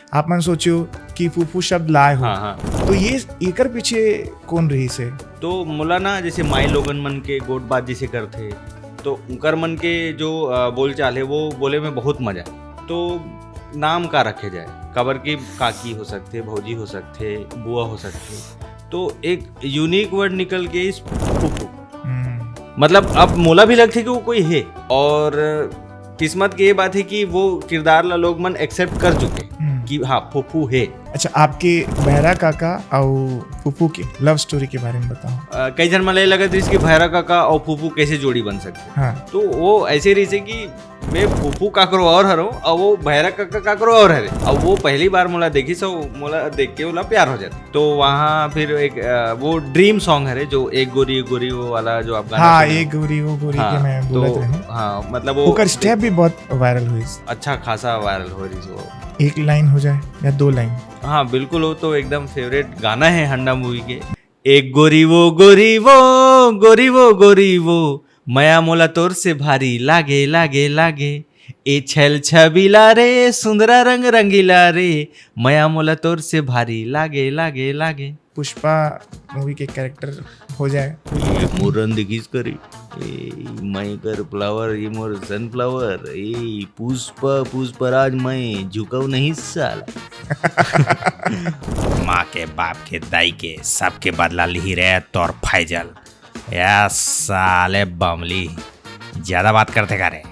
आप मन सोचियो कि फूफू शब्द लाए हो, हाँ हाँ। तो ये एकर पीछे कौन रही से? तो मोला ना जैसे माई लोगन मन के गोट बात जैसे करथे, तो उनकर मन के जो बोल चाल है वो बोले में बहुत मजा है। तो नाम का रखे जाए, काबर की काकी हो सकते, भौजी हो सकते, बुआ हो सकते, तो एक यूनिक वर्ड निकल के इस फूफू। मतलब अब मोला भी लगथे कि वो कोई है, और किस्मत की ये बात है कि वो किरदार ला लोग मन एक्सेप्ट कर चुके कि हाँ फूफू है। अच्छा, आपके बहरा काका और फूफू की लव स्टोरी के बारे में बताओ। कई जन मला लगा था इसकी भैरा काका और फूफू कैसे जोड़ी बन सकते। हाँ। तो वो ऐसे रही से कि मैं फूफू काकरो और हरो और वो भैरा काका काकरो और हरे, और वो पहली बार मोला देखी सो मोला देख के बोला प्यार हो जाता। तो वहाँ फिर एक वो ड्रीम सॉन्ग है जो एक गोरी वो वाला जो आप गाना हाँ, सुने। एक गोरी वो गोरी हाँ, के मैं तो बोलत रहूं। हाँ मतलब वो ओकर स्टेप भी बहुत वायरल हुई। अच्छा खासा वायरल हो रही वो। एक लाइन हो जाए या 2 लाइन? हाँ बिल्कुल, वो तो एकदम फेवरेट गाना है हंडा मूवी के। एक गोरी वो गोरी वो गोरी वो गोरी वो, मया मोला तोर से भारी लागे लागे लागे, ए छल छबीला रे सुंदरा रंग रंगीला रे, मया मोला तोर से भारी लागे लागे लागे। पुष्पा मूवी के कैरेक्टर हो जाए। ये मोरन दिखीस करी, ए मैं कर फ्लावर, ये मोर सनफ्लावर, ए पुष्पा पुष्पराज मैं झुकाऊ नहीं साला। माँ के बाप के दाई के सबके बदला ली रहे तोर फैजल, या साले बमली ज्यादा बात करते का रे।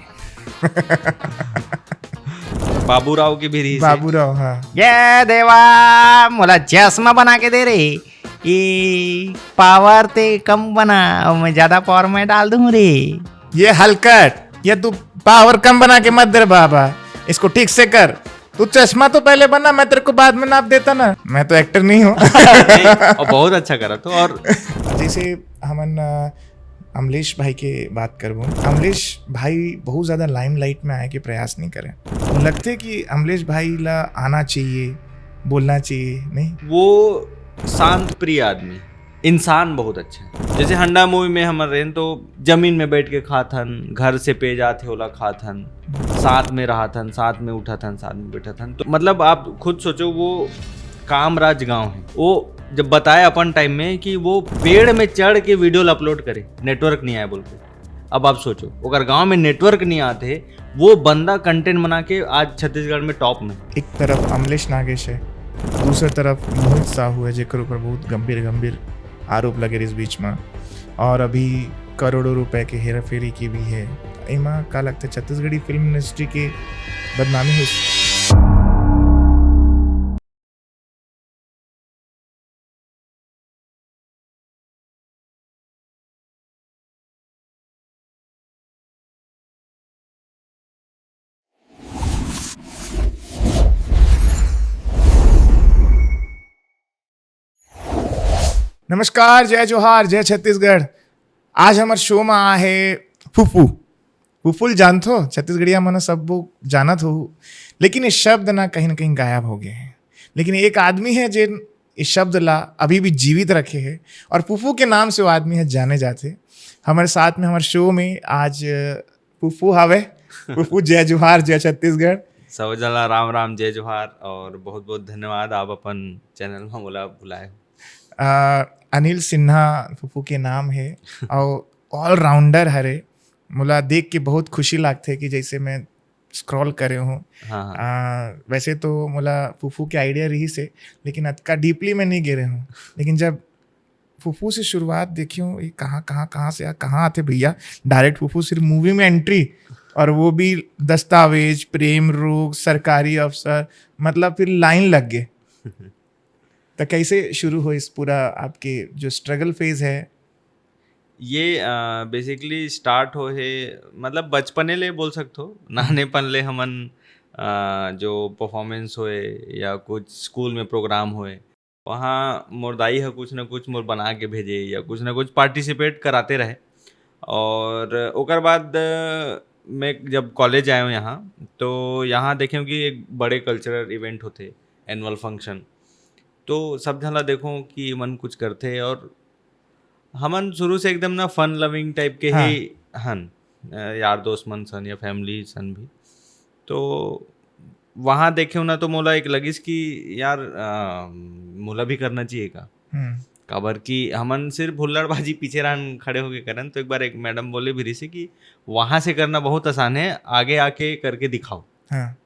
बाबूराव की भी रीस है। बाबूराव, हाँ। ये देवा मोला चश्मा बना के दे रे, ये पावर ते कम बना और मैं ज्यादा पावर में डाल दूं रे। ये हलकट, ये तू पावर कम बना के मत दे बाबा, इसको ठीक से कर। तू चश्मा तो पहले बना, मैं तेरे को बाद में नाप देता ना, मैं तो एक्टर नहीं हूँ। और बहुत अच्छा करा तो। और जैसे हमन अमलेश भाई के बात करबो, अमलेश भाई बहुत ज्यादा लाइमलाइट में आए के प्रयास नहीं करें। लगते कि अमलेश भाई ला आना चाहिए, बोलना चाहिए, नहीं? वो शांत प्रिय आदमी, इंसान बहुत अच्छा है। जैसे हंडा मूवी में हम रहें तो जमीन में बैठ के खाथन, घर से पे जाते होला खाथन, साथ में रहाथन, साथ में उठाथन, साथ में बैठाथन। तो मतलब आप खुद सोचो, वो कामराज गांव है। वो जब बताया अपन टाइम में कि वो पेड़ में चढ़ के वीडियो अपलोड करे, नेटवर्क नहीं आया बोल के। अब आप सोचो अगर गांव में नेटवर्क नहीं आते, वो बंदा कंटेंट बना के आज छत्तीसगढ़ में टॉप में। एक तरफ अमलेश नागेश है, दूसरी तरफ मोहित साहू है, जेकर ऊपर बहुत गंभीर आरोप लगे इस बीच में, और अभी करोड़ों रुपए के हेरा फेरी की भी है। एमा का लगता है छत्तीसगढ़ी फिल्म इंडस्ट्री की बदनामी हुई। नमस्कार, जय जोहार, जय छत्तीसगढ़। आज हमारे शो में आ है फूफू। फूफुल जानत हो, छत्तीसगढ़िया मन सब वो जानत हो, लेकिन ये शब्द ना कहीं गायब हो गए हैं। लेकिन एक आदमी है जिन इस शब्द ला अभी भी जीवित रखे है, और फूफू के नाम से वो आदमी है जाने जाते। हमारे साथ में हमारे शो में आज फूफू हावे। फूफू जय जोहार, जय छत्तीसगढ़। सब जला राम राम जय जोहार, और बहुत बहुत धन्यवाद आप अपन चैनल में बोला बुलाए। अनिल सिन्हा फूफू के नाम है, और ऑलराउंडर हरे। मुला देख के बहुत खुशी लागते है कि जैसे मैं स्क्रॉल करे हूँ। हाँ। वैसे तो मुला फूफू के आइडिया रही से, लेकिन अतका डीपली में नहीं गिरे हूँ। लेकिन जब फूफू से शुरुआत देखी हूँ, ये कहाँ से कहाँ आते भैया। डायरेक्ट फूफू सिर्फ मूवी में एंट्री, और वो भी दस्तावेज, प्रेम रोग, सरकारी अफसर, मतलब फिर लाइन लग गए। तो कैसे शुरू हो इस पूरा आपके जो स्ट्रगल फेज है? ये बेसिकली स्टार्ट हो है, मतलब बचपने ले बोल सकते हो, नानेपन ले हमन जो परफॉर्मेंस होए या कुछ स्कूल में प्रोग्राम होए, वहाँ मोर दाई है कुछ ना कुछ मोर बना के भेजे या कुछ ना कुछ पार्टिसिपेट कराते रहे। और ओकर बाद मैं जब कॉलेज आया हूँ यहाँ, तो यहाँ देखे कि एक बड़े कल्चरल इवेंट होते, एनुअल फंक्शन। तो सब झला देखो कि मन कुछ करते, और हमन शुरू से एकदम ना फन लविंग टाइप के हाँ। ही हन, यार दोस्त मन सन या फैमिली सन भी। तो वहाँ देखे ना तो मोला एक लगिस कि यार मोला भी करना चाहिए का हम्म, काबर कि हमन सिर्फ हुल्लड़बाजी पीछे रहन खड़े होके करन। तो एक बार एक मैडम बोले भी रही से कि वहाँ से करना बहुत आसान है, आगे आके करके दिखाओ। हाँ,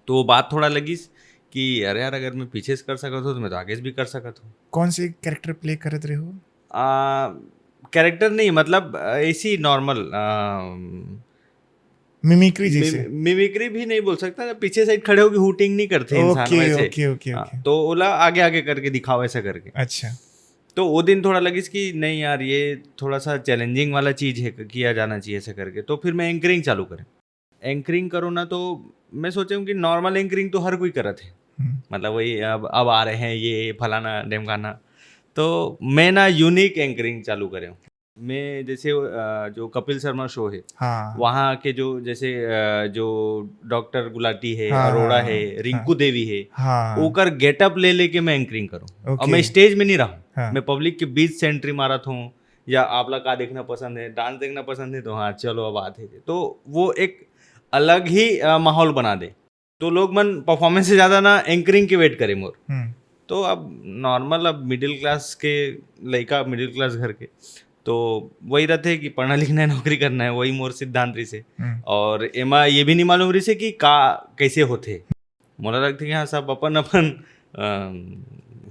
तो वो बात थोड़ा लगिस कि अरे यार अगर मैं पीछे से कर सकत हूँ तो मैं तो आगे से भी कर सकत हूँ। कौन से कैरेक्टर प्ले करत रहे हो? कैरेक्टर नहीं मतलब ऐसी नॉर्मल मिमिक्री जैसे? मिमिक्री भी नहीं बोल सकता, पीछे साइड खड़े होके हुटिंग नहीं करते इंसान ओके वैसे। ओके ओके हाँ, ओके, तो ओला आगे आगे करके दिखाओ ऐसा करके। अच्छा। तो वो दिन थोड़ा लगिस कि नहीं यार ये थोड़ा सा चैलेंजिंग वाला चीज़ है, किया जाना चाहिए ऐसा करके। तो फिर मैं एंकरिंग चालू करें। एंकरिंग करो ना तो मैं सोचा हूँ कि नॉर्मल एंकरिंग तो हर कोई करत है, मतलब वही अब आ रहे हैं ये फलाना ढेमकाना। तो मैं ना यूनिक एंकरिंग चालू करे हूँ। मैं जैसे जो कपिल शर्मा शो है हाँ वहाँ के जो जैसे जो डॉक्टर गुलाटी है, हाँ अरोड़ा हाँ है, रिंकू देवी है, हाँ, ओकर गेटअप ले लेके मैं एंकरिंग करूँ। और ओके, मैं स्टेज में नहीं रहूँ, हाँ, मैं पब्लिक के बीच से एंट्री मारत हूँ। या आप लोग का देखना पसंद है, डांस देखना पसंद है तो हाँ चलो अब आते थे। तो वो एक अलग ही माहौल बना दे। तो लोग मन परफॉर्मेंस से ज़्यादा ना एंकरिंग के वेट करे मोर। हम्म, तो अब नॉर्मल अब मिडिल क्लास के लड़का, मिडिल क्लास घर के, तो वही रहते हैं कि पढ़ना लिखना है, नौकरी करना है, वही मोर सिद्धांत रही से। हम्म, और एमा ये भी नहीं मालूम रही से कि का कैसे होते। मोला लगता है कि हाँ सब अपन अपन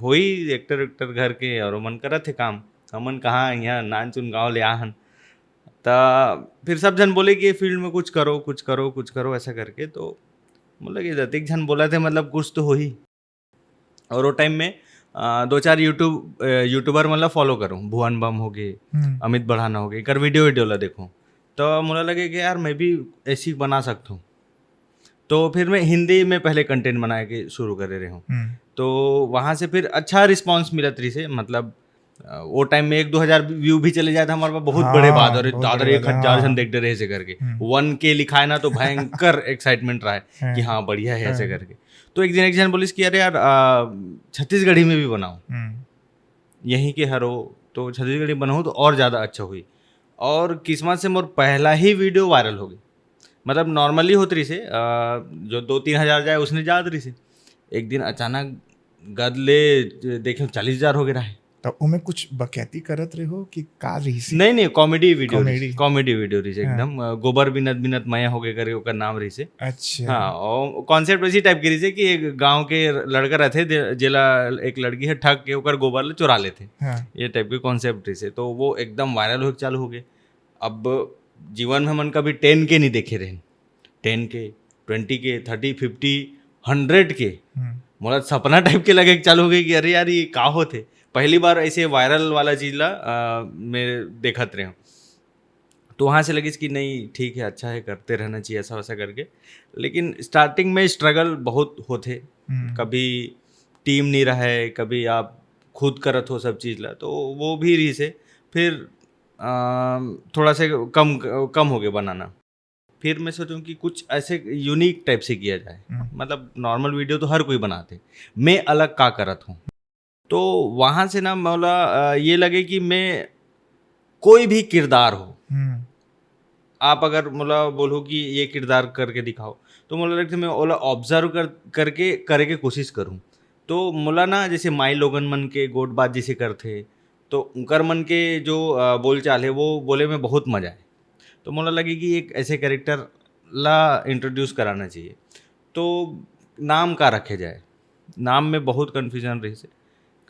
वही एक्टर एक्टर घर के और मन करत थे काम। हमन कहाँ यहाँ नान चुन गाँव ले आहन। ता फिर सब जन बोले कि ये फील्ड में कुछ करो कुछ करो कुछ करो ऐसा करके। तो मतलब कि जतिक जन बोला थे मतलब कुछ तो हो ही। और वो टाइम में दो चार यूट्यूबर मतलब फॉलो करूँ, भुवन बम हो गए, अमित बढ़ाना हो गए, कर वीडियो वीडियो ला देखूँ। तो मुझे लगे कि यार मैं भी ऐसी बना सकता हूँ। तो फिर मैं हिंदी में पहले कंटेंट बना के शुरू कर रहे हूँ। तो वहाँ से फिर अच्छा रिस्पांस मिला तरी से, मतलब वो टाइम में 1-2 हज़ार व्यू भी चले जाए तो हमारे पास बहुत बड़े बात। और बहुत दादर बड़े बात है, 1,000 जन हाँ, देख रहे ऐसे करके 1K लिखा है ना तो भयंकर एक्साइटमेंट रहा है कि हाँ बढ़िया है ऐसे करके। तो एक जन बोलिस कि अरे यार छत्तीसगढ़ी में भी बनाओ, यहीं के हरो तो छत्तीसगढ़ी बनाऊँ तो और ज़्यादा अच्छा हुई। और किस्मत से मोर पहला ही वीडियो वायरल हो गई। मतलब नॉर्मली होत रही से जो 2-3 हज़ार जाए उसने जा रही से, एक दिन अचानक गदले देखे 40,000 हो गया है। तो उमें कुछ बकैती करत रहे हो कि का रही से? नहीं नहीं comedy video comedy? Comedy video रही से एकदम। गोबर बिनत बिनत मया हो गए करे ओकर नाम रही से। अच्छा, हाँ, और कॉन्सेप्ट वैसी टाइप की रही से कि एक गांव के लड़का रहते जेला एक लड़की है ठग के ओकर गोबर ले चुरा लेते, हाँ, ये टाइप के कॉन्सेप्ट रही से। तो वो एकदम वायरल हो चालू हो गए। अब जीवन में मन कभी 10K नहीं देखे रहे, 10K 20K 30 50 100K मोला सपना टाइप के लगे चालू हो गई कि अरे यार ये का होते। पहली बार ऐसे वायरल वाला चीज ला मैं देखत रहे हूँ। तो वहाँ से लगी कि नहीं ठीक है, अच्छा है, करते रहना चाहिए ऐसा वैसा करके। लेकिन स्टार्टिंग में स्ट्रगल बहुत होते, कभी टीम नहीं रहा है, कभी आप खुद करत हो सब चीज़ ला, तो वो भी रही से फिर थोड़ा से कम कम हो गया बनाना। फिर मैं सोचूं कि कुछ ऐसे यूनिक टाइप से किया जाए। मतलब नॉर्मल वीडियो तो हर कोई बनाते, मैं अलग का करत हूँ। तो वहाँ से ना मौला ये लगे कि मैं कोई भी किरदार हो, आप अगर मोला बोलो कि ये किरदार करके दिखाओ, तो मोला लगता है मैं ओला ऑब्जर्व करके करे के कोशिश करूँ। तो मोला ना जैसे माई लोगन मन के गोट बात जैसे करते, तो उनकर मन के जो बोल चाल है वो बोले में बहुत मजा है। तो मोला लगे कि एक ऐसे कैरेक्टर ला इंट्रोड्यूस कराना चाहिए। तो नाम का रखे जाए, नाम में बहुत कन्फ्यूजन रही से,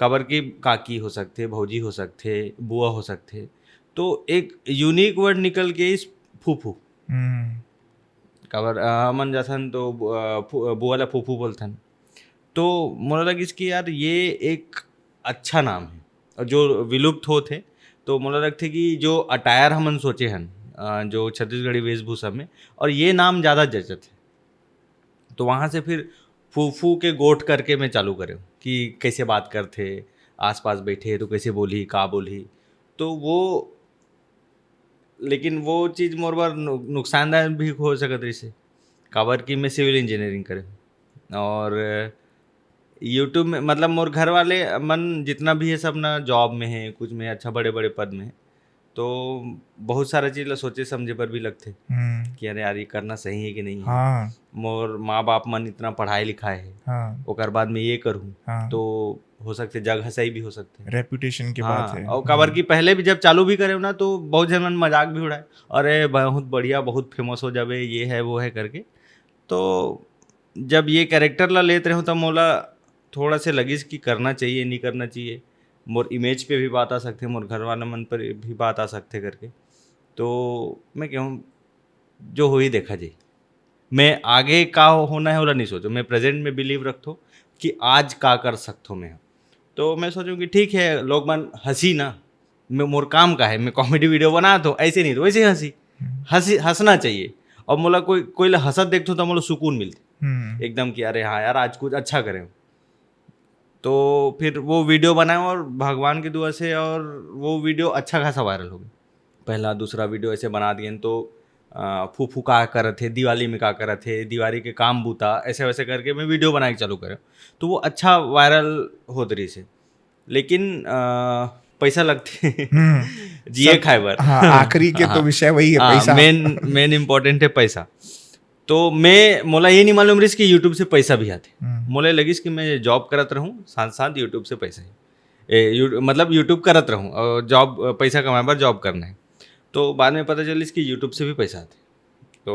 काबर की काकी हो सकते, भौजी हो सकते, बुआ हो सकते। तो एक यूनिक वर्ड निकल के इस फूफू, काबर हमन जैसन तो बुआ ला फूफू बोलथन। तो मोला लगिस कि यार ये एक अच्छा नाम है। और जो विलुप्त होते, तो मोला लगते कि जो अटायर हमन सोचे हन जो छत्तीसगढ़ी वेशभूषा में, और ये नाम ज़्यादा जचत है। तो वहाँ से फिर फूफू के गोट करके मैं चालू करे कि कैसे बात करते, आसपास बैठे तो कैसे बोली का बोली। तो वो लेकिन वो चीज़ मोर बार नुकसानदायक भी हो सकत रही से, काबर कि मैं सिविल इंजीनियरिंग करे और यूट्यूब में मतलब मोर घर वाले मन जितना भी है सब ना जॉब में है, कुछ में अच्छा बड़े बड़े पद में है। तो बहुत सारा चीज़ ला सोचे समझे पर भी लगते हम्म, कि अरे यार ये करना सही है कि नहीं है। हाँ मोर माँ बाप मन इतना पढ़ाए लिखाए है, हाँ ओकर बाद में ये करूँ हाँ, तो हो सकते जग हंसाई भी हो सकते हैं। रेपुटेशन की बात हाँ, है। और काबर की पहले भी जब चालू भी करे ना तो बहुत जन मन मजाक भी उड़ाए, अरे बहुत बढ़िया बहुत फेमस हो जावे ये है वो है करके। तो जब ये कैरेक्टर ला लेते रहो तब मोला थोड़ा से लगिस कि करना चाहिए नहीं करना चाहिए, मोर इमेज पे भी बात आ सकते, मोर घर वाला मन पर भी बात आ सकते करके। तो मैं कहूँ जो हो ही देखा जाए, मैं आगे का होना है वाला नहीं सोचो, मैं प्रेजेंट में बिलीव रखतो कि आज का कर सकतो मैं। तो मैं सोचूं कि ठीक है लोग मन हंसी ना, मैं मोर काम का है, मैं कॉमेडी वीडियो बना तो ऐसे नहीं तो वैसे हंसी हंसी हंसना चाहिए। और मोला कोई कोई ला हंसत देखतो तो मोला सुकून मिलती एकदम कि अरे हाँ यार आज कुछ अच्छा करें। तो फिर वो वीडियो बनाए और भगवान की दुआ से और वो वीडियो अच्छा खासा वायरल हो गया। पहला दूसरा वीडियो ऐसे बना दिए तो फूफू का करत थे, दिवाली में का करत थे, दिवाली के काम बूता ऐसे वैसे करके मैं वीडियो बनाए के चालू करे, तो वो अच्छा वायरल होत रही से। लेकिन पैसा लगते जिए सब- खाए बर। हाँ, आखिरी के तो विषय वही है, पैसा। मेन मेन इम्पोर्टेंट है पैसा। तो मैं मोला ये नहीं मालूम रही कि यूट्यूब से पैसा भी आते, मोला लगिस कि मैं जॉब करत रहूँ साथ साथ यूट्यूब से पैसा ही मतलब यूट्यूब करत रहूँ और जॉब पैसा कमाए पर जॉब करना है। तो बाद में पता चलिस कि यूट्यूब से भी पैसा आते। तो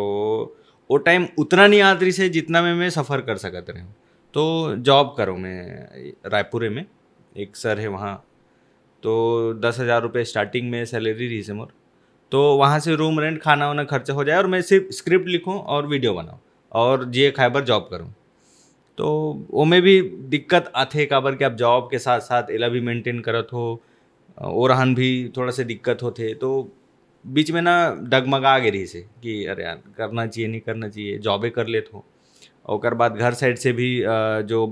वो टाइम उतना नहीं आत रही से जितना मैं सफ़र कर सकत रहे हूँ। तो जॉब करूँ मैं रायपुर में, एक सर है वहाँ, तो 10,000 रुपये स्टार्टिंग में सैलरी रही से मोर। तो वहाँ से रूम रेंट खाना वाना खर्चा हो जाए और मैं सिर्फ स्क्रिप्ट लिखूँ और वीडियो बनाऊँ और जिए खाए पर जॉब करूँ। तो वो में भी दिक्कत आते काबर कि आप जॉब के साथ साथ एला भी मेंटेन करत हो और रहन भी थोड़ा से दिक्कत होते। तो बीच में ना डगमगा गे रही से कि अरे यार करना चाहिए नहीं करना चाहिए, जॉबे कर लेत हो। और बाद घर साइड से भी जो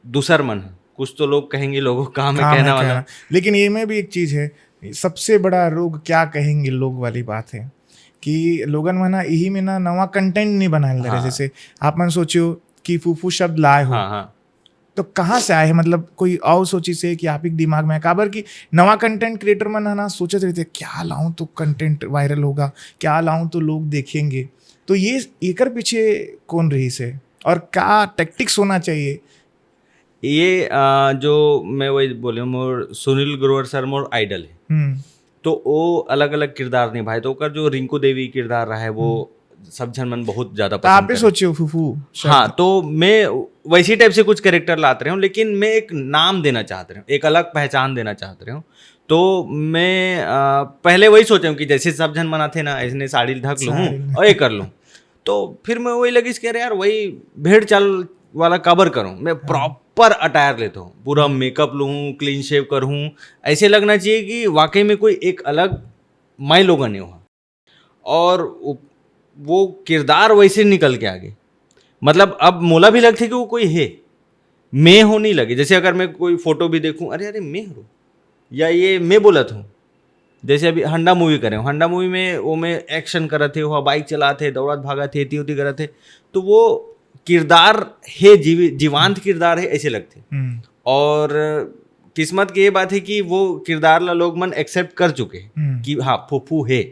दूसर मन है, कुछ तो लोग कहेंगे, लोगों का काम है काम है कहना वाला। कहना। लेकिन ये में भी एक चीज है, सबसे बड़ा रोग क्या कहेंगे लोग वाली बात है कि लोगन मना यही में ना नवा कंटेंट नहीं बनाए रहे। हाँ। जैसे आप मन सोचियो कि फूफू शब्द लाए हो, हाँ हाँ तो कहाँ से आए है? मतलब कोई और सोची से कि आप ही के दिमाग में है? काबर की नवा कंटेंट क्रिएटर मन है ना सोचते रहते क्या लाऊं तो कंटेंट वायरल होगा, क्या लाऊं तो लोग देखेंगे। तो ये एकर पीछे कौन रही से और क्या टैक्टिक्स होना चाहिए? ये जो मैं वही बोले मोर सुनील ग्रोवर सर मोर आइडल है। तो वो अलग अलग किरदार निभाए, तो ओकर जो रिंकू देवी किरदार रहा है वो सब जन मन बहुत ज्यादा तो आप पसंद ही करे। सोचियो फूफू शब्द। हाँ, तो मैं वैसी टाइप से कुछ कैरेक्टर लाते रहा हूँ, लेकिन मैं एक नाम देना चाहते रहा हूँ, एक अलग पहचान देना चाहते रहा हूँ। तो मैं पहले वही सोचा हूँ कि जैसे सब जन मनाते ना ऐसे साड़ी ढक लूँ और ये कर लूँ। तो फिर मैं वही लगी कि अरे यार वही भेड़ चाल वाला कवर करूँ, मैं प्रॉपर अटायर लेता हूँ, पूरा मेकअप लूँ, क्लीन शेव करूँ, ऐसे लगना चाहिए कि वाकई में कोई एक अलग मैं लोगों ने हुआ और वो किरदार वैसे निकल के आगे। मतलब अब मोला भी लगता है कि वो कोई है, मैं हो नहीं लगे। जैसे अगर मैं कोई फोटो भी देखूं, अरे अरे मैं हूँ या ये मैं बोलत हूँ। जैसे अभी हंडा मूवी करे, हंडा मूवी में वो में एक्शन करत थे, वो बाइक चलाते, दौड़त भागत थे, एती उती करत थे, तो वो किरदार है, जीवांत किरदार है ऐसे लगते। और किस्मत की ये बात है कि वो किरदार ला लोग मन एक्सेप्ट कर चुके हैं कि हाँ फूफू है,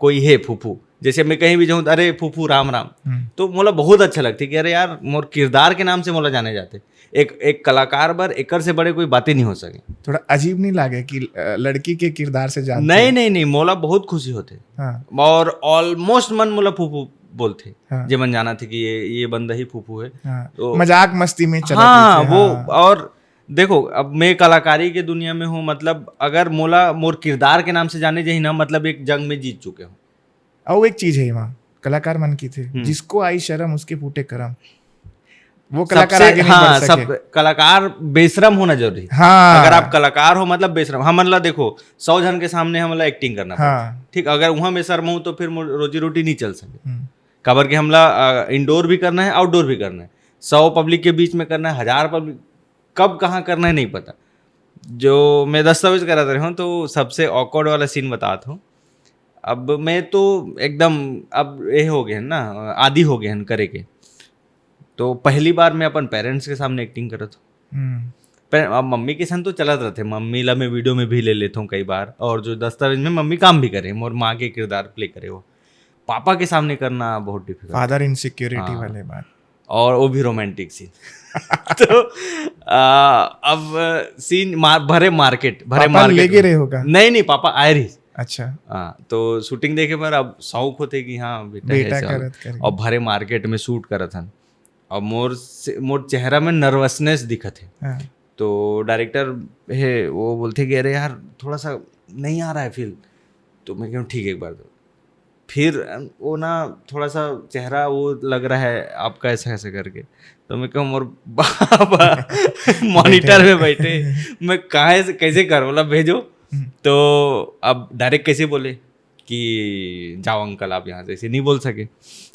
कोई है फूफू। जैसे मैं कहीं भी जाऊँ अरे फूफू राम राम, तो मोला बहुत अच्छा लगता है कि अरे यार मोर किरदार के नाम से मोला जाने जाते। एक कलाकार बर एकर से बड़े कोई बातें नहीं हो सके। थोड़ा अजीब नहीं लागे कि लड़की के किरदार से जानते नहीं नहीं नहीं, मोला बहुत खुशी होते। हाँ और ऑलमोस्ट मन मोला फूफू बोलते, हाँ। जे मन जाना थे कि ये बंदा ही फूफू है। हाँ, तो मजाक मस्ती में चला हाँ वो। और देखो अब मैं कलाकारी के दुनिया में हूँ, मतलब अगर मोला मोर किरदार के नाम से जाने जाही ना, मतलब एक जंग में जीत चुके हूँ। और एक चीज है वहाँ कलाकार मन की थे, जिसको आई शर्म उसके फूटे करम। वो कलाकार आगे नहीं बढ़ सके। सब कलाकार बेशरम होना जरूरी। हाँ अगर आप कलाकार हो मतलब बेशरम। हम मतलब देखो 100 जन के सामने हमला एक्टिंग करना पड़ता, हाँ ठीक। अगर वहाँ में शर्म हूँ तो फिर रोजी रोटी नहीं चल सके। काबर के हमला इंडोर भी करना है, आउटडोर भी करना है, 100 पब्लिक के बीच में करना है, 1000 पब्लिक, कब कहाँ करना है नहीं पता। जो मैं दस्तावेज कराते रहा हूँ तो सबसे ऑकवर्ड वाला सीन बताता हूँ। अब मैं तो एकदम अब ये हो गए हैं ना, आदी हो गए हैं करे के। तो पहली बार मैं अपन पेरेंट्स के सामने एक्टिंग करत हूँ। पर अब मम्मी के संग तो चलत रहते, मम्मी ला मैं वीडियो में भी ले लेता हूँ कई बार, और जो दस्तावेज में मम्मी काम भी करे मोर माँ के किरदार प्ले करे, वो पापा के सामने करना बहुत डिफिकल्ट, फादर इनसिक्योरिटी हाँ। वाले बात। और वो भी रोमांटिक सीन। तो अब सीन भरे मार्केट पापा लेके रहे होगा। नहीं पापा आए रही। अच्छा, हाँ, तो शूटिंग देखे पर अब शौक होते कि हाँ बेटा बेटा ऐसा। करत करके। और भरे मार्केट में शूट करत हन, और मोर चेहरा में नर्वसनेस दिखत है। हाँ, तो डायरेक्टर है वो बोलते कि अरे यार थोड़ा सा नहीं आ रहा है फील, तो मैं कहूँ ठीक है एक बार दो। फिर वो ना थोड़ा सा चेहरा वो लग रहा है आपका ऐसा ऐसा करके, तो मैं कहूँ मोर बाबा मॉनिटर में बैठे, मैं कैसे कर बोला भेजो। तो अब डायरेक्ट कैसे बोले कि जाओ अंकल आप यहाँ से, ऐसे नहीं बोल सके।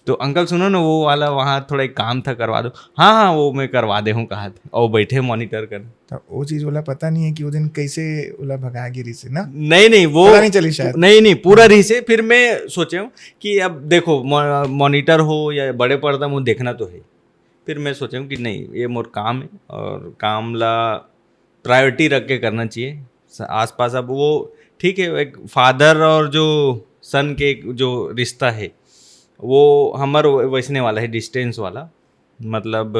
तो अंकल सुनो ना वो वाला वहाँ थोड़ा एक काम था करवा दो। हाँ वो मैं करवा दे हूँ कहा था, और बैठे मॉनिटर कर। तो वो चीज वाला पता नहीं है कि वो दिन कैसे वाला भगा गिरी से ना। नहीं वो पता नहीं चली शायद। नहीं पूरा रही से। फिर मैं सोचे हूँ कि अब देखो मॉनिटर हो या बड़े पर्दा मुझे देखना तो है। फिर मैं सोचा हूँ कि नहीं ये मोर काम है, और काम ला प्रायोरिटी रख के करना चाहिए आसपास। अब वो ठीक है, एक फादर और जो सन के जो रिश्ता है वो हमार वैसने वाला है, डिस्टेंस वाला। मतलब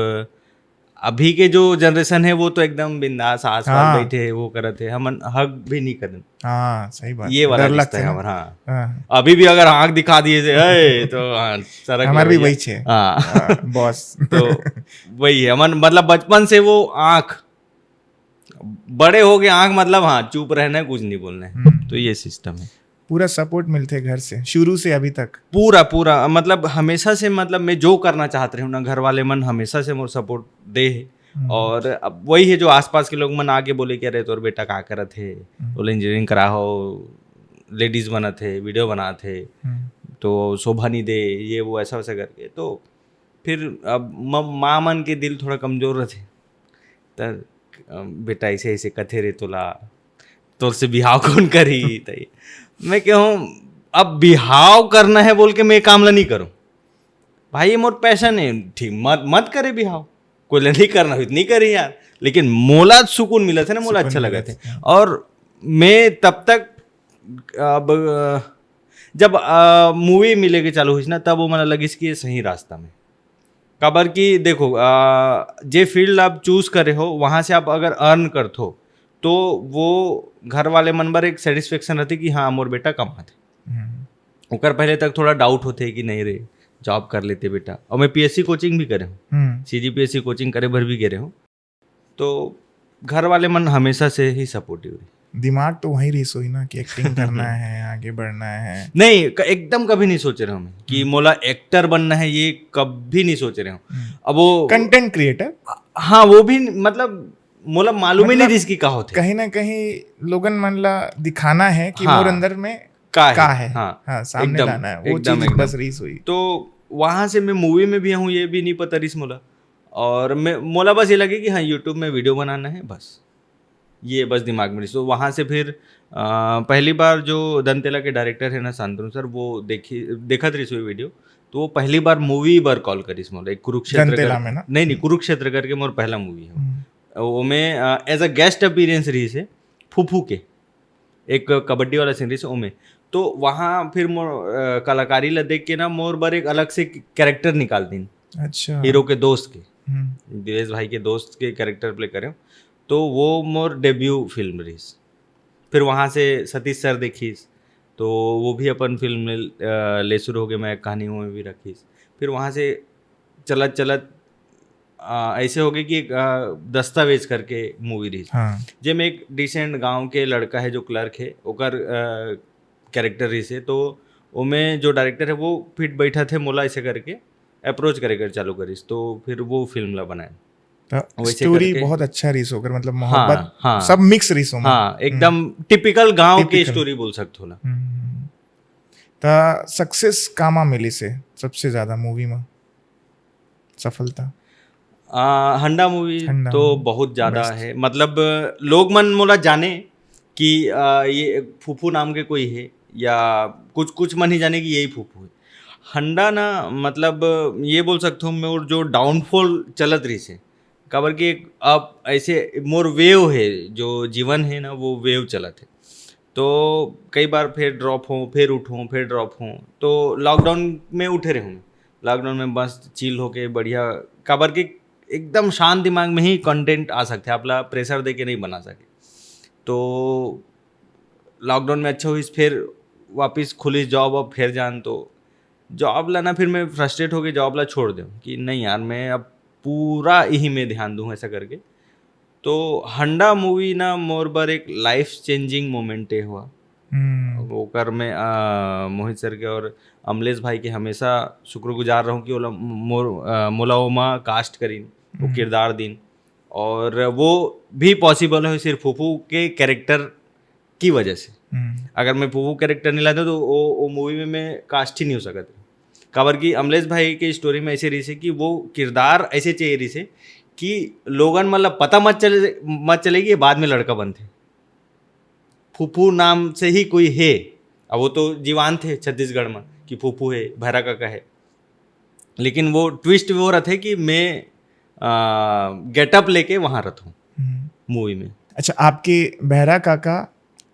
अभी के जो जनरेशन है वो तो एकदम बिंदास आस हाँ। पास बैठे वो करते हैं, हम हक भी नहीं करते। हाँ सही बात, ये वाला डर रिश्ता लगता है ना। हमारा। हाँ, हाँ, अभी भी अगर आँख दिखा दिए से तो हाँ सरक हमार भी भैया। वही छे। हाँ बॉस। तो वही है हमन, मतलब बचपन से वो आँख, बड़े हो गए आँख मतलब हाँ चुप रहना है, कुछ नहीं बोलना है। तो ये सिस्टम है। पूरा सपोर्ट मिलते घर से शुरू से अभी तक। पूरा मतलब हमेशा से, मतलब मैं जो करना चाहते रहे ना घर वाले मन हमेशा से मोर सपोर्ट दे है। और अब वही है जो आसपास के लोग मन आगे बोले कि अरे तोर बेटा का करत है, बोले इंजीनियरिंग करा हो, लेडीज बना थे, वीडियो बना थे, तो शोभा नहीं दे ये वो ऐसा वैसा करके। तो फिर अब माँ मन के दिल थोड़ा कमजोर रहते, तो बेटा ऐसे ऐसे कथे रे तोला, तोर से बिहाव कौन करी। तई मैं कहूँ अब बिहाव करना है बोल के मैं काम ला नहीं करूँ भाई, ये मोर पैशन है, ठीक मत करे बिहाव, कोई नहीं करना हो नहीं करी यार, लेकिन मोला सुकून मिला था ना, मोला अच्छा लगा था। और मैं तब तक अब जब मूवी मिलेगी चालू हुई ना, तब वो मला लगी कि ये सही रास्ता में काबर की देखो जे फील्ड आप चूज करे हो वहाँ से आप अगर अर्न करते हो तो वो घर वाले मन बर एक सेटिस्फेक्शन रहती कि हाँ मोर बेटा कमाते। ओकर पहले तक थोड़ा डाउट होते कि नहीं रे जॉब कर लेते बेटा। और मैं पीएससी कोचिंग भी करे हूँ, सीजीपीएससी कोचिंग करे भर भी गिरे हूँ, तो घर वाले मन हमेशा से ही सपोर्टिव है। दिमाग तो वही रही सोई ना कि एक्टिंग करना है, आगे बढ़ना है। नहीं एकदम कभी नहीं सोच रहा हूँ कि मोला एक्टर बनना है, ये कभी नहीं सोच रहा हूँ। अब वो कंटेंट क्रिएटर, हाँ वो भी मतलब मोला मालूम ही नहीं इसकी का होते, कहीं ना कहीं लोगन मन ला दिखाना है कि हाँ, मोर अंदर में का है। हाँ, हाँ सामने एकदम, लाना है वो एकदम, चीज एकदम। बस रीस हुई। तो वहाँ से मैं मूवी में भी हूँ ये भी नहीं पता रिस मोला, और मैं मोला बस ये लगे कि हाँ यूट्यूब में वीडियो बनाना है बस, ये बस दिमाग में रिस। तो वहाँ से फिर पहली बार जो दंतेला के डायरेक्टर है ना शांतनु सर, वो देखत रही हुई वीडियो, तो वो पहली बार मूवी बार कॉल करिस मोला, एक कुरुक्षेत्र दंतेला में ना? नहीं कुरुक्षेत्र करके मोर पहला मूवी है वो में एज अ गेस्ट अपीयरेंस रही से फूफू के एक कबड्डी वाला सीन रही से ओमे। तो वहाँ फिर मोर कलाकारी ला देख के ना मोर बार एक अलग से कैरेक्टर निकाल दिन, अच्छा, हीरो के दोस्त के, दिवेश भाई के दोस्त के कैरेक्टर प्ले करे, तो वो मोर डेब्यू फिल्म रही। फिर वहाँ से सतीश सर देखीस, तो वो भी अपन फिल्म में ले शुरू हो गए, मैं कहानी में भी रखीस। फिर वहाँ से चलत चलत ऐसे हो गए कि एक दस्तावेज करके मूवी रही, हाँ, जेम एक डिसेंट गांव के लड़का है जो क्लर्क है ओकर कैरेक्टर रही से। तो उमें जो डायरेक्टर है वो फिट बैठा थे मोला ऐसे करके अप्रोच करे चालू करिस, तो फिर वो फिल्म ला बनाए। तो वैसे स्टोरी करके- बहुत अच्छा रीस होकर, मतलब मोहब्बत हाँ, सब मिक्स रीस हो। हाँ एकदम टिपिकल गांव के Typical। स्टोरी बोल सकते हो ना। तो सक्सेस कामा मिली से सबसे ज्यादा मूवी में सफलता? हंडा मूवी हंडा तो movie, बहुत ज़्यादा best। है, मतलब लोग मन मोला जाने कि ये फूफू नाम के कोई है, या कुछ मन ही जाने कि यही फूफू है। हंडा ना मतलब ये बोल सकता हूँ मैं, और जो डाउनफॉल चलत रही से काबर कि एक अब ऐसे मोर वेव है जो जीवन है ना, वो वेव चला थे। तो कई बार फिर ड्रॉप हों, फिर उठूँ, फिर ड्रॉप हों। तो लॉकडाउन में उठे रहूँ, लॉकडाउन में मस्त चिल होके बढ़िया, काबर कि एकदम शांत दिमाग में ही कंटेंट आ सकते आपला प्रेशर दे के नहीं बना सके। तो लॉकडाउन में अच्छा हुई, फिर वापस खुली जॉब, अब फिर जान तो जॉब ला ना, फिर मैं फ्रस्ट्रेट होके जॉब ला छोड़ दूँ कि नहीं यार, मैं अब पूरा यही में ध्यान दूँ ऐसा करके। तो हंडा मूवी ना मोर बर एक लाइफ चेंजिंग मोमेंट है हुआ। वो कर मैं मोहित सर के और अमलेश भाई के हमेशा शुक्रगुजार रहूँ कि ओला मोला ओमा कास्ट करीन, वो किरदार दिन, और वो भी पॉसिबल है सिर्फ फूफू के कैरेक्टर की वजह से। अगर मैं फूफू कैरेक्टर नहीं लाता तो वो मूवी में मैं कास्ट ही नहीं हो सकता। काबर कि अमलेश भाई के स्टोरी में ऐसे रही से कि वो किरदार ऐसे चाहिए रही से कि लोगन मतलब पता मत चलेगी ये बाद में लड़का बनते, फूफू नाम से ही कोई है। अब वो तो जीवान थे छत्तीसगढ़ में कि फूफू है, भैरा काका है, लेकिन वो ट्विस्ट वो रहा थे कि मैं गेटअप लेके वहाँ रहता हूँ मूवी में। अच्छा, आपके बहरा काका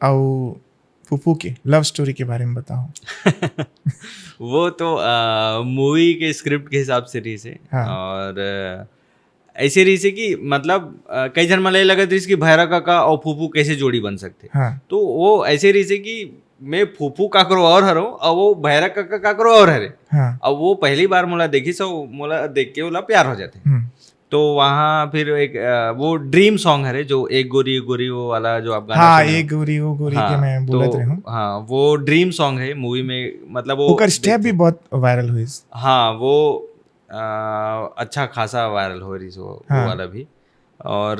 और फूफू के लव स्टोरी के बारे में बताओ। वो तो मूवी के स्क्रिप्ट के हिसाब से रही से। हाँ। और ऐसे रही से कि मतलब कई जन मला लगा था कि भैरा काका और फूफू कैसे जोड़ी बन सकते। हाँ। तो वो ऐसे रही से कि मैं फूफू काकरो और हरो और वो भैरा काका काकरो और हरे। हाँ। अब वो पहली बार मोला देखी सो मोला देख के बोला प्यार हो जाते। तो वहाँ फिर एक वो ड्रीम सॉन्ग है जो एक गोरी गोरी वो वाला जो आप गाना हाँ, सुने हो। एक गोरी वो गोरी हाँ, के मैं बोलत तो रही हूँ। हाँ, वो ड्रीम सॉन्ग है मूवी में, मतलब वो ओकर स्टेप भी बहुत वायरल हुई। हाँ, वो अच्छा खासा वायरल हो रही वो हाँ। वाला भी। और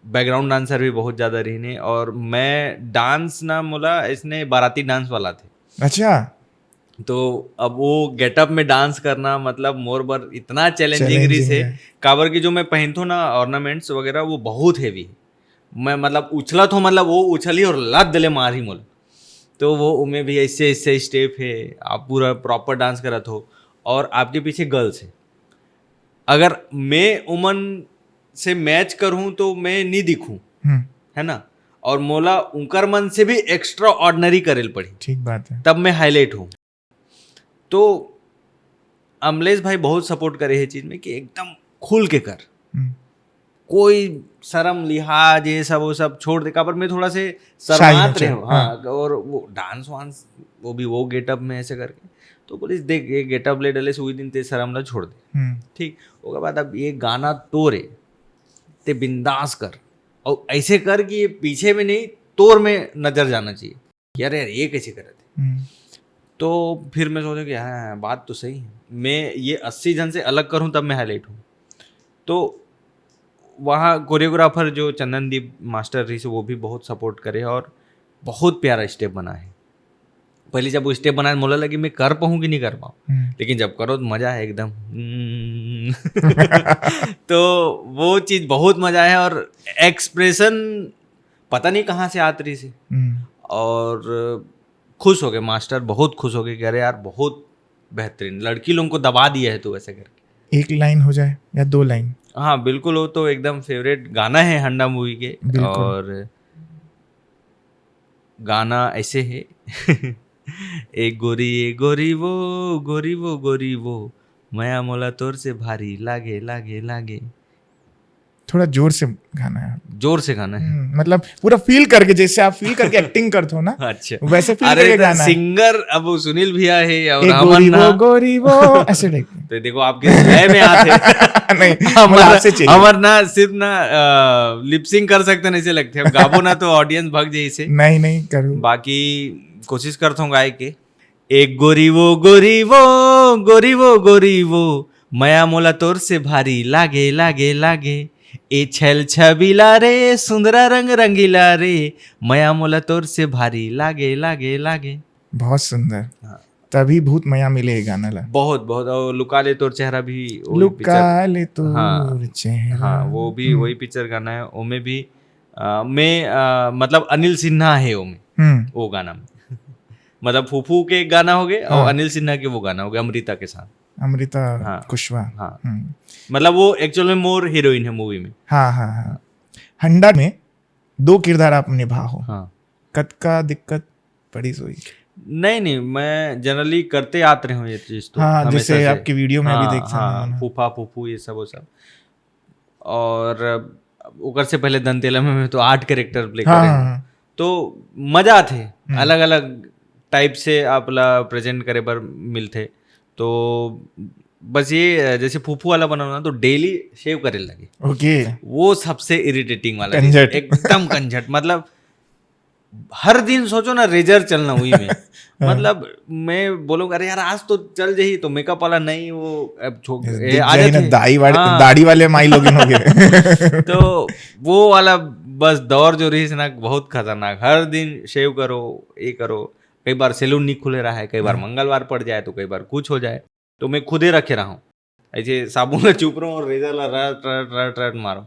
बैकग्राउंड डांसर भी बहुत ज़्यादा रही ने, और मैं डांस ना मोला इसने बाराती डांस वाला थे। अच्छा, तो अब वो गेटअप में डांस करना मतलब मोर बर इतना चैलेंजिंग रही से, है। काबर की जो मैं पहनता हूँ ना ऑर्नामेंट्स वगैरह वो बहुत हैवी है। मैं मतलब उछला तो मतलब वो उछली और लात दिले मार ही मोल। तो वो उनमें भी ऐसे ऐसे स्टेप है, आप पूरा प्रॉपर डांस करा हो और आपके पीछे गर्ल्स है। अगर मैं उमन से मैच करूँ तो मैं नहीं दिखूँ, है ना, और मोला उनकर मन से भी एक्स्ट्रा ऑर्डिनरी करेल पड़ी, ठीक बात है। तब मैं हाईलाइट हूँ। तो अमलेश भाई बहुत सपोर्ट करे है चीज में कि एकदम खुल के कर, कोई शर्म लिहाज ये सब वो सब छोड़ दे। पर मैं थोड़ा से शर्मात रहे हूँ। हाँ, और वो डांस वांस वो भी वो गेटअप में ऐसे करके, तो पुलिस देख ये गेटअप ले डले सुई दिन ते शर्म ला छोड़ दे। ठीक, उसके बाद अब ये गाना तोरे ते बिंदास कर, और ऐसे कर कि ये पीछे में नहीं तोर में नजर जाना चाहिए कि अरे यार ये कैसे करे थे। तो फिर मैं सोचा कि हाँ बात तो सही है, मैं ये 80 जन से अलग करूं तब मैं हाईलाइट हूँ। तो वहाँ कोरियोग्राफर जो चंदनदीप मास्टर रही से वो भी बहुत सपोर्ट करे और बहुत प्यारा स्टेप बना है। पहले जब वो स्टेप बनाया मुझे लगी मैं कर पाऊँ कि नहीं कर पाऊँ, लेकिन जब करो तो मज़ा है एकदम। तो वो चीज़ बहुत मज़ा है, और एक्सप्रेशन पता नहीं कहाँ से आत रही से, और खुश हो गए मास्टर, बहुत खुश हो गए कि अरे यार बहुत बेहतरीन, लड़की लोगों को दबा दिया है तो ऐसे करके। एक लाइन हो जाए या 2 लाइन? हाँ बिल्कुल, वो तो एकदम फेवरेट गाना है हंडा मूवी के। और गाना ऐसे है एक गोरी वो मया मोला तोर से भारी लागे लागे लागे। थोड़ा जोर से गाना है, जोर से गाना है, मतलब पूरा फील करके, जैसे आप फील करके एक्टिंग करते हो ना। अच्छा, वैसे फील करके गाना है। सिंगर अब वो सुनील भैया है और गोरी वो ऐसे टाइप। तो देखो आपके लय में आते नहीं, अमर ना सिर्फ ना लिपसिंग कर सकते नहीं से लगते, अब गाबो ना तो ऑडियंस भाग जाए इसे। नहीं करूँ, बाकी कोशिश करता हूँ गाय के। एक गोरी वो मया मोला तोर से भारी लागे लागे लागे, ए छल छबीला रे सुंदरा रंग रंगीला रे, मया मोला तोर से भारी लागे लागे लागे। बहुत सुंदर। हाँ। तभी भूत मया मिले गाना ला। बहुत बहुत। और लुका ले तोर चेहरा भी, लुका ले तोर चेहरा। हाँ, वो भी वही पिक्चर गाना है। ओमे भी मैं मतलब अनिल सिन्हा है ओमे, वो गाना में मतलब फूफू के गाना हो गए और अनिल सिन्हा के वो गाना हो गया अमृता के साथ। अमृता हाँ। कुशवाहा। हाँ मतलब वो एक्चुअल में मोर हीरोइन है मूवी में। हाँ हाँ हाँ। हंडा में 2 किरदार आप निभा हो, हाँ कद का दिक्कत पड़ी सोई। नहीं मैं जनरली करते आते रहे हूँ ये चीज़ तो हाँ, हमेशा जैसे से। आपकी वीडियो में भी हाँ, देख सकते हाँ हैं। फूफा फूफू ये सब वो सब। और ओकर से पहले दंतेला में तो 8 कैरेक्टर प्ले हाँ करे हाँ हूँ। हाँ। तो मजा थे, अलग अलग टाइप से आपला प्रेजेंट करे पर मिलते। तो बस ये जैसे फूफू वाला बनाना तो डेली शेव करे लगे, ओके। वो सबसे इरिटेटिंग वाला चीज़। कंझट। एकदम कंझट, मतलब हर दिन सोचो ना रेजर चलना हुई में। मतलब मैं बोलूँगा अरे यार आज तो चल जाही, तो मेकअप वाला नहीं वो अब दिख आ जाए ना, जाते। हाँ। दाढ़ी वाले माई लोग हो गए। तो वो वाला बस दौर जो रही ना बहुत खतरनाक। हर दिन शेव करो, ये करो। कई बार सैलून नहीं खुले रहा है, कई बार मंगलवार पड़ जाए तो कई बार कुछ हो जाए, तो मैं खुद ही रखे रहा हूँ। ऐसे साबुन में चुप रहा हूँ और रेजर ला रट रट रट रट मारो,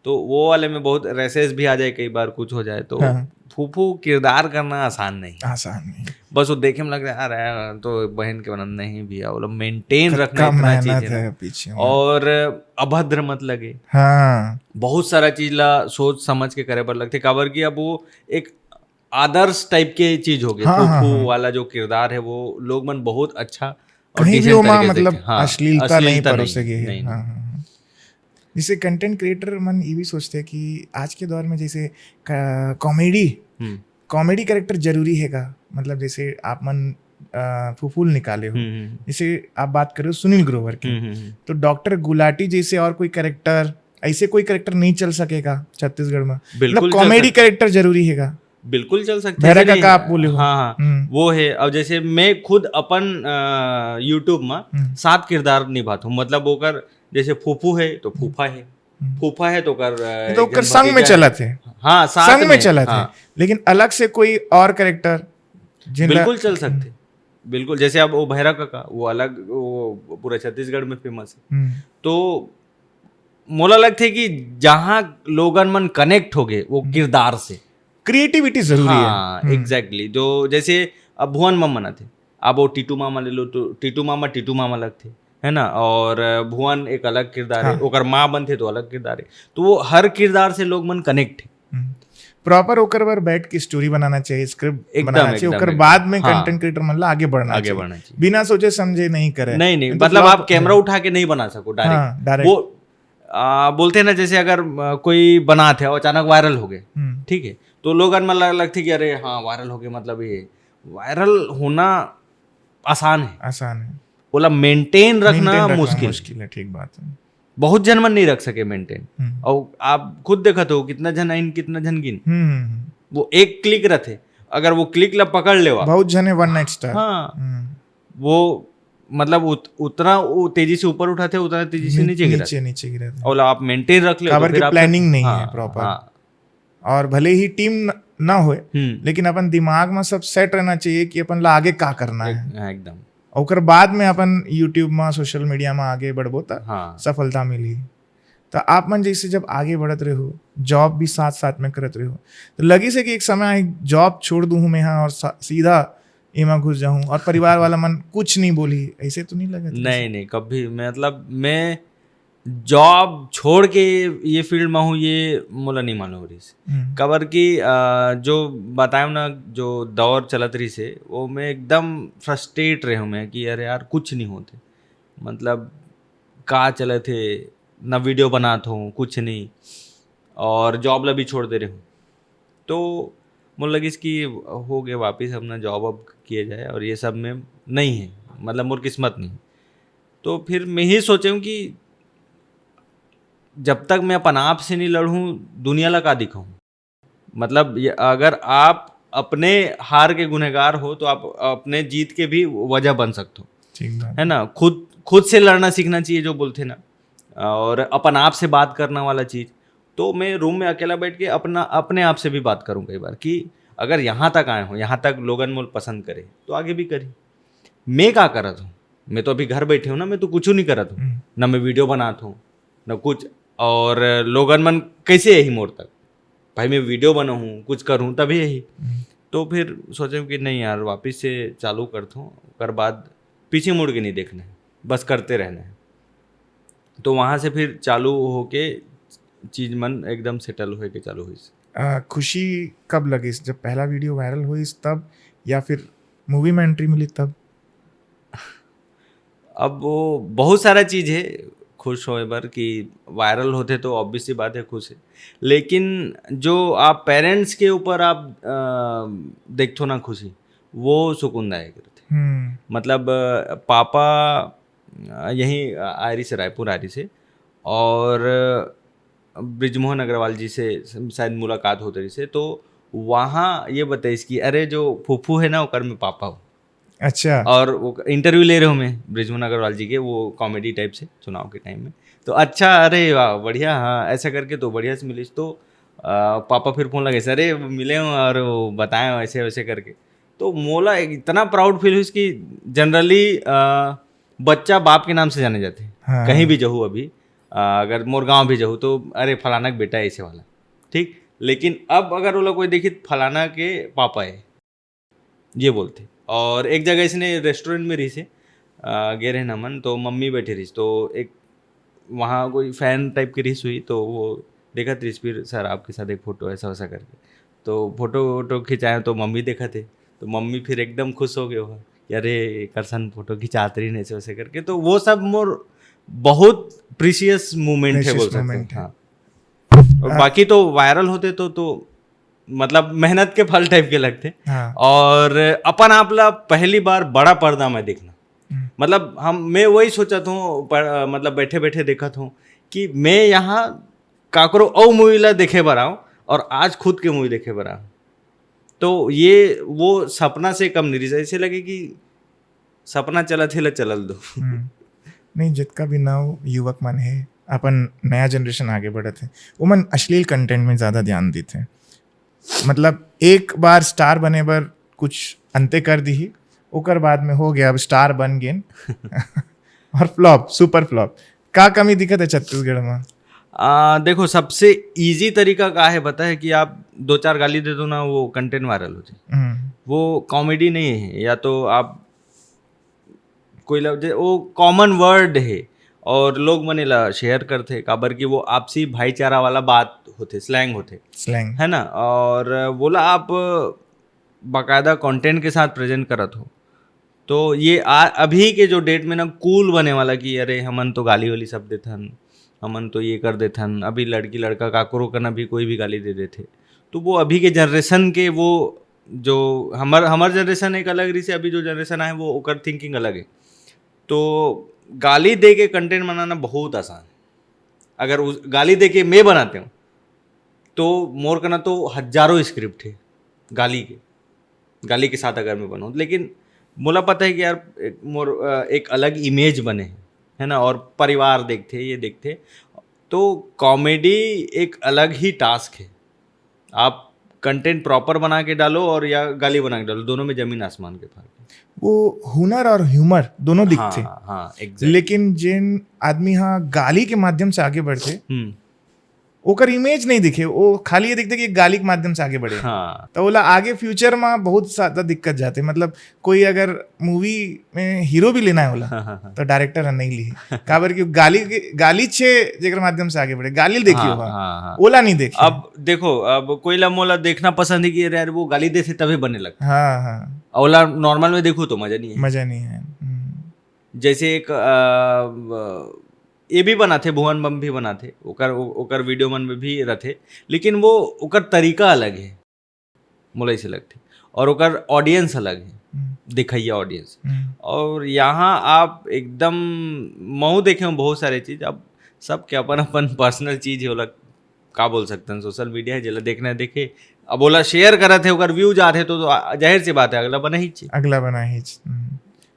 तो वो वाले में बहुत रैसेस भी आ जाए, कई बार कुछ हो जाए। तो हाँ। फूफू किरदार करना आसान नहीं, आसान नहीं, बस वो देखे में लग रहा है अरे तो बहन के बनन नहीं भी है, वो मेंटेन कद रखना का इतना मेहनत चीज है है ना। पीछे। और अभद्र मत लगे, हाँ बहुत सारा चीज ला सोच समझ के करे पर लगते काबर की अब वो एक आदर्श टाइप के चीज हो गए। हाँ, हाँ, फूफू हाँ। वाला जो किरदार है वो लोग मन बहुत अच्छा और कहीं भी डिसेंट हो माँ, तरीके से मतलब देखते हैं। हाँ, अश्लीलता नहीं परोसे नहीं, गई है। नहीं, हाँ नहीं। हाँ हाँ। जैसे कंटेंट क्रिएटर मन ये भी सोचते हैं कि आज के दौर में जैसे हम्म, कॉमेडी कैरेक्टर जरूरी है का, मतलब जैसे आप मन फुफुल निकाले हो, जैसे आप बात कर रहे हो सुनील ग्रोवर की, तो डॉक्टर गुलाटी जैसे और कोई कैरेक्टर, ऐसे कोई कैरेक्टर नहीं चल सकेगा छत्तीसगढ़ में, बिल्कुल मतलब चल कॉमेडी कैरेक्टर जरूरी है का। बिल्कुल चल सकते भैरा ऐसे नहीं। काका आप बोले हो। हाँ हाँ वो है। अब जैसे मैं खुद अपन यूट्यूब में 7 किरदार निभाता हूँ। मतलब ओकर जैसे फूफू है तो फूफा है, फूफा है तो कर तो ओकर संग में चला थे। हाँ साथ संग में चला थे, हाँ, लेकिन अलग से कोई और कैरेक्टर बिल्कुल चल सकते, बिल्कुल। जैसे अब वो भैरा काका वो अलग, वो पूरे छत्तीसगढ़ में फेमस है। तो मोला लगता है कि जहाँ लोगन मन कनेक्ट हो गए वो किरदार से, क्रिएटिविटी जरूरी है। हाँ एग्जैक्टली। जो जैसे अब भुवन मामा थे, अब वो टीटू मामा ले लो तो टीटू मामा अलग थे, है ना। और भुवन एक अलग किरदार है, ओकर माँ बनते तो अलग किरदार है। तो वो हर किरदार से लोग मन कनेक्ट है। प्रॉपर ओकर बार बैठ के स्टोरी बनाना चाहिए, स्क्रिप्ट एकदम, बनाना चाहिए, ओकर एकदम, बाद में हाँ। कंटेंट क्रिएटर मतलब आगे बढ़ना चाहिए। बिना सोचे समझे नहीं करे। नहीं तो मतलब flop आप कैमरा उठा के नहीं बना सको डायरेक्ट। डायरेक्ट वो बोलते हैं ना, जैसे अगर कोई बना थे और अचानक वायरल हो गए, ठीक है, तो लोग लगते कि अरे हाँ वायरल हो गए, मतलब ये वायरल होना आसान है, बोला मेंटेन रखना मुश्किल है। ठीक बात है। बहुत जन मन नहीं रख सके मेंटेन। और आप खुद देखा तो कितना जन आइन कितना जन गिन, वो एक क्लिक रहते, अगर वो क्लिक ला पकड़ ले बहुत जने वन नाइट स्टार। हाँ वो मतलब उतना तेजी से ऊपर उठाते, उतना तेजी से नीचे गिराते। और आप मेंटेन रख ले तो फिर प्लानिंग नहीं है प्रॉपर। और भले ही टीम ना हो, लेकिन अपन दिमाग में सब सेट रहना चाहिए कि अपन ला आगे का करना है एकदम। ओकर बाद में अपन यूट्यूब में सोशल मीडिया में आगे बढ़बो तो सफलता मिली। तो आप मन जैसे जब आगे बढ़त रहे हो, जॉब भी साथ साथ में करत रहे हो, तो लगी से कि एक समय जॉब छोड़ दूं मैं यहाँ और सीधा एमा घुस जाऊं और परिवार वाला मन कुछ नहीं बोली, ऐसे तो नहीं लगा? नहीं कभी, मतलब मैं जॉब छोड़ के ये फील्ड में हूँ ये मोला नहीं मालूम रही से। कबर की जो बताया ना, जो दौर चलत रही से वो मैं एकदम फ्रस्ट्रेट रहे हूँ मैं कि अरे यार कुछ नहीं होते, मतलब का चले थे ना, वीडियो बनाता हूँ कुछ नहीं, और जॉब ला भी छोड़ दे रहे हूँ। तो मुझे लगी कि हो गया वापस अपना जॉब अब किया जाए, और ये सब में नहीं है, मतलब मोर किस्मत नहीं। तो फिर मैं ही सोचा हूँ कि जब तक मैं अपन आप से नहीं लड़ूँ दुनिया ला का दिखाऊँ। मतलब अगर आप अपने हार के गुनहगार हो तो आप अपने जीत के भी वजह बन सकते हो, है ना। खुद से लड़ना सीखना चाहिए जो बोलते ना, और अपन आप से बात करना वाला चीज़। तो मैं रूम में अकेला बैठ के अपने आप से भी बात करूं कई बार कि अगर यहाँ तक आए हो, यहाँ तक लोगन मोल पसंद करे तो आगे भी करी। मैं क्या करत हूँ, मैं तो अभी घर बैठे हूँ ना, मैं तो कुछ नहीं करत हूँ ना, मैं वीडियो बनाता हूँ ना कुछ। और लोगन मन कैसे यही मोड़ तक भाई मैं वीडियो बनाऊँ कुछ करूँ तभी यही। तो फिर सोचे कि नहीं यार वापस से चालू करता हूँ, कर बाद पीछे मुड़ के नहीं देखना है। बस करते रहना है। तो वहाँ से फिर चालू होके चीज मन एकदम सेटल होके चालू हुई। खुशी कब लगी, जब पहला वीडियो वायरल हुई तब, या फिर मूवी में एंट्री मिली तब? अब वो बहुत सारा चीज़ है खुश होए बर कि वायरल होते तो ऑब्वियस सी बात है खुश है, लेकिन जो आप पेरेंट्स के ऊपर आप देखते हो ना खुशी, वो सुकूनदायक रहते। मतलब पापा यहीं आयरी से, रायपुर आयरी से, और ब्रिजमोहन अग्रवाल जी से शायद मुलाकात होते रही से, तो वहाँ ये बताइस कि अरे जो फूफू है ना ओकर में पापा हो। अच्छा। और वो इंटरव्यू ले रहे हो मैं ब्रिजमोहन अग्रवाल जी के, वो कॉमेडी टाइप से चुनाव के टाइम में, तो अच्छा अरे वाह बढ़िया, हाँ ऐसा करके तो बढ़िया से मिली। तो पापा फिर फोन लगे, अरे मिले हूँ और वो बताएं ऐसे वैसे करके, तो मोला इतना प्राउड फील हुई कि जनरली बच्चा बाप के नाम से जाने जाते हैं। हाँ। कहीं भी जहूँ अभी अगर मोर गाँव भी जहूँ तो अरे फलाना का बेटा ऐसे वाला, ठीक। लेकिन अब अगर वो लोग कोई देखी फलाना के पापा है ये बोलते। और एक जगह इसने रेस्टोरेंट में रही से गे रहे नमन, तो मम्मी बैठी रही, तो एक वहाँ कोई फैन टाइप की रिस हुई, तो वो देखा त्रिस फिर सर आपके साथ एक फ़ोटो ऐसा वैसा करके, तो फोटो वोटो खिंचाए तो मम्मी देखा थे, तो मम्मी फिर एकदम खुश हो गए हो कि अरे करसन फोटो खिंचाते रही ऐसे वैसे करके। तो वो सब मोर बहुत प्रीशियस मोमेंट है बोल सकते हैं। हाँ, और बाकी तो वायरल होते तो मतलब मेहनत के फल टाइप के लगते। हाँ। और अपन आपला पहली बार बड़ा पर्दा में देखना, मतलब मैं वही सोचा था, मतलब बैठे बैठे देखा था कि मैं यहाँ काकरो औ मूवी ला देखे बर आऊँ और आज खुद के मूवी देखे बर आऊँ, तो ये वो सपना से कम नहीं रही। ऐसे लगे कि सपना चला थे ला चलल दो। नहीं, जितना भी नाव युवक मन है, अपन नया जनरेशन आगे बढ़त है, वो मन अश्लील कंटेंट में ज़्यादा ध्यान देते हैं। मतलब एक बार स्टार बने बर कुछ अंते कर दी ही, ओकर बाद में हो गया अब स्टार बन गेन और फ्लॉप, सुपर फ्लॉप। का कमी दिखत है छत्तीसगढ़ में? देखो सबसे इजी तरीका का है पता है कि आप 2-4 गाली दे दो ना, वो कंटेंट वायरल हो जाए। वो कॉमेडी नहीं है, या तो आप कोई वो कॉमन वर्ड है और लोग मनेला शेयर करते काबर कि वो आपसी भाईचारा वाला बात होते, स्लैंग होते, स्लैंग है ना। और बोला आप बाकायदा कंटेंट के साथ प्रेजेंट करत हो, तो ये अभी के जो डेट में ना कूल बने वाला कि अरे हमन तो गाली वाली सब देथन, हमन तो ये कर देथन, अभी लड़की लड़का काकरो करना भी कोई भी गाली दे देते, तो वो अभी के जनरेशन के, वो जो हमार जनरेशन एक अलग रही से, अभी जो जनरेशन आए वो ओकर थिंकिंग अलग है। तो गाली दे के कंटेंट बनाना बहुत आसान। अगर उस गाली दे के मैं बनाते हूँ तो मोर करना तो हजारों स्क्रिप्ट है गाली के साथ अगर मैं बनाऊँ, लेकिन मुझे पता है कि यार मोर एक अलग इमेज बने है ना, और परिवार देखते ये देखते, तो कॉमेडी एक अलग ही टास्क है। आप कंटेंट प्रॉपर बना के डालो और या गाली बना के डालो, दोनों में जमीन आसमान के फर्क है। वो हुनर और ह्यूमर दोनों दिखते। हाँ, exactly. लेकिन जिन आदमी हाँ गाली के माध्यम से आगे बढ़ते, ओकर इमेज नहीं दिखे, वो खाली ये दिखते कि गाली के माध्यम से आगे बढ़े। हाँ। तो बोला आगे फ्यूचर में बहुत ज्यादा दिक्कत जाते। मतलब कोई अगर मूवी में हीरो भी लेना है बोला तो डायरेक्टर नहीं ली, काबर कि गाली छे जेकर माध्यम से आगे बढ़े, गाली देखियो ओला नहीं देखियो। अब देखो, अब कोई ला मोला देखना पसंद है कि यार वो गाली देते तभी बनने लगता। हाँ, ओला नॉर्मल में देखो तो मजा नहीं है, मजा नहीं है। जैसे एक ये भी बना थे, भुवन बम भी बना थे, ओकर वीडियो मन में भी रहते, लेकिन वो ओकर तरीका अलग है, मुझे ऐसे लगते, और ओकर ऑडियंस अलग है, दिखाइए ऑडियंस। और यहाँ आप एकदम महू देखे हो बहुत सारे चीज़, अब सब के अपन अपन पर्सनल चीज़ है, ओला का बोल सकते हैं, सोशल मीडिया है, जला देखना है देखे, अब ओला शेयर करा थे, ओकर व्यूज आते तो जाहिर सी बात है अगला बना ही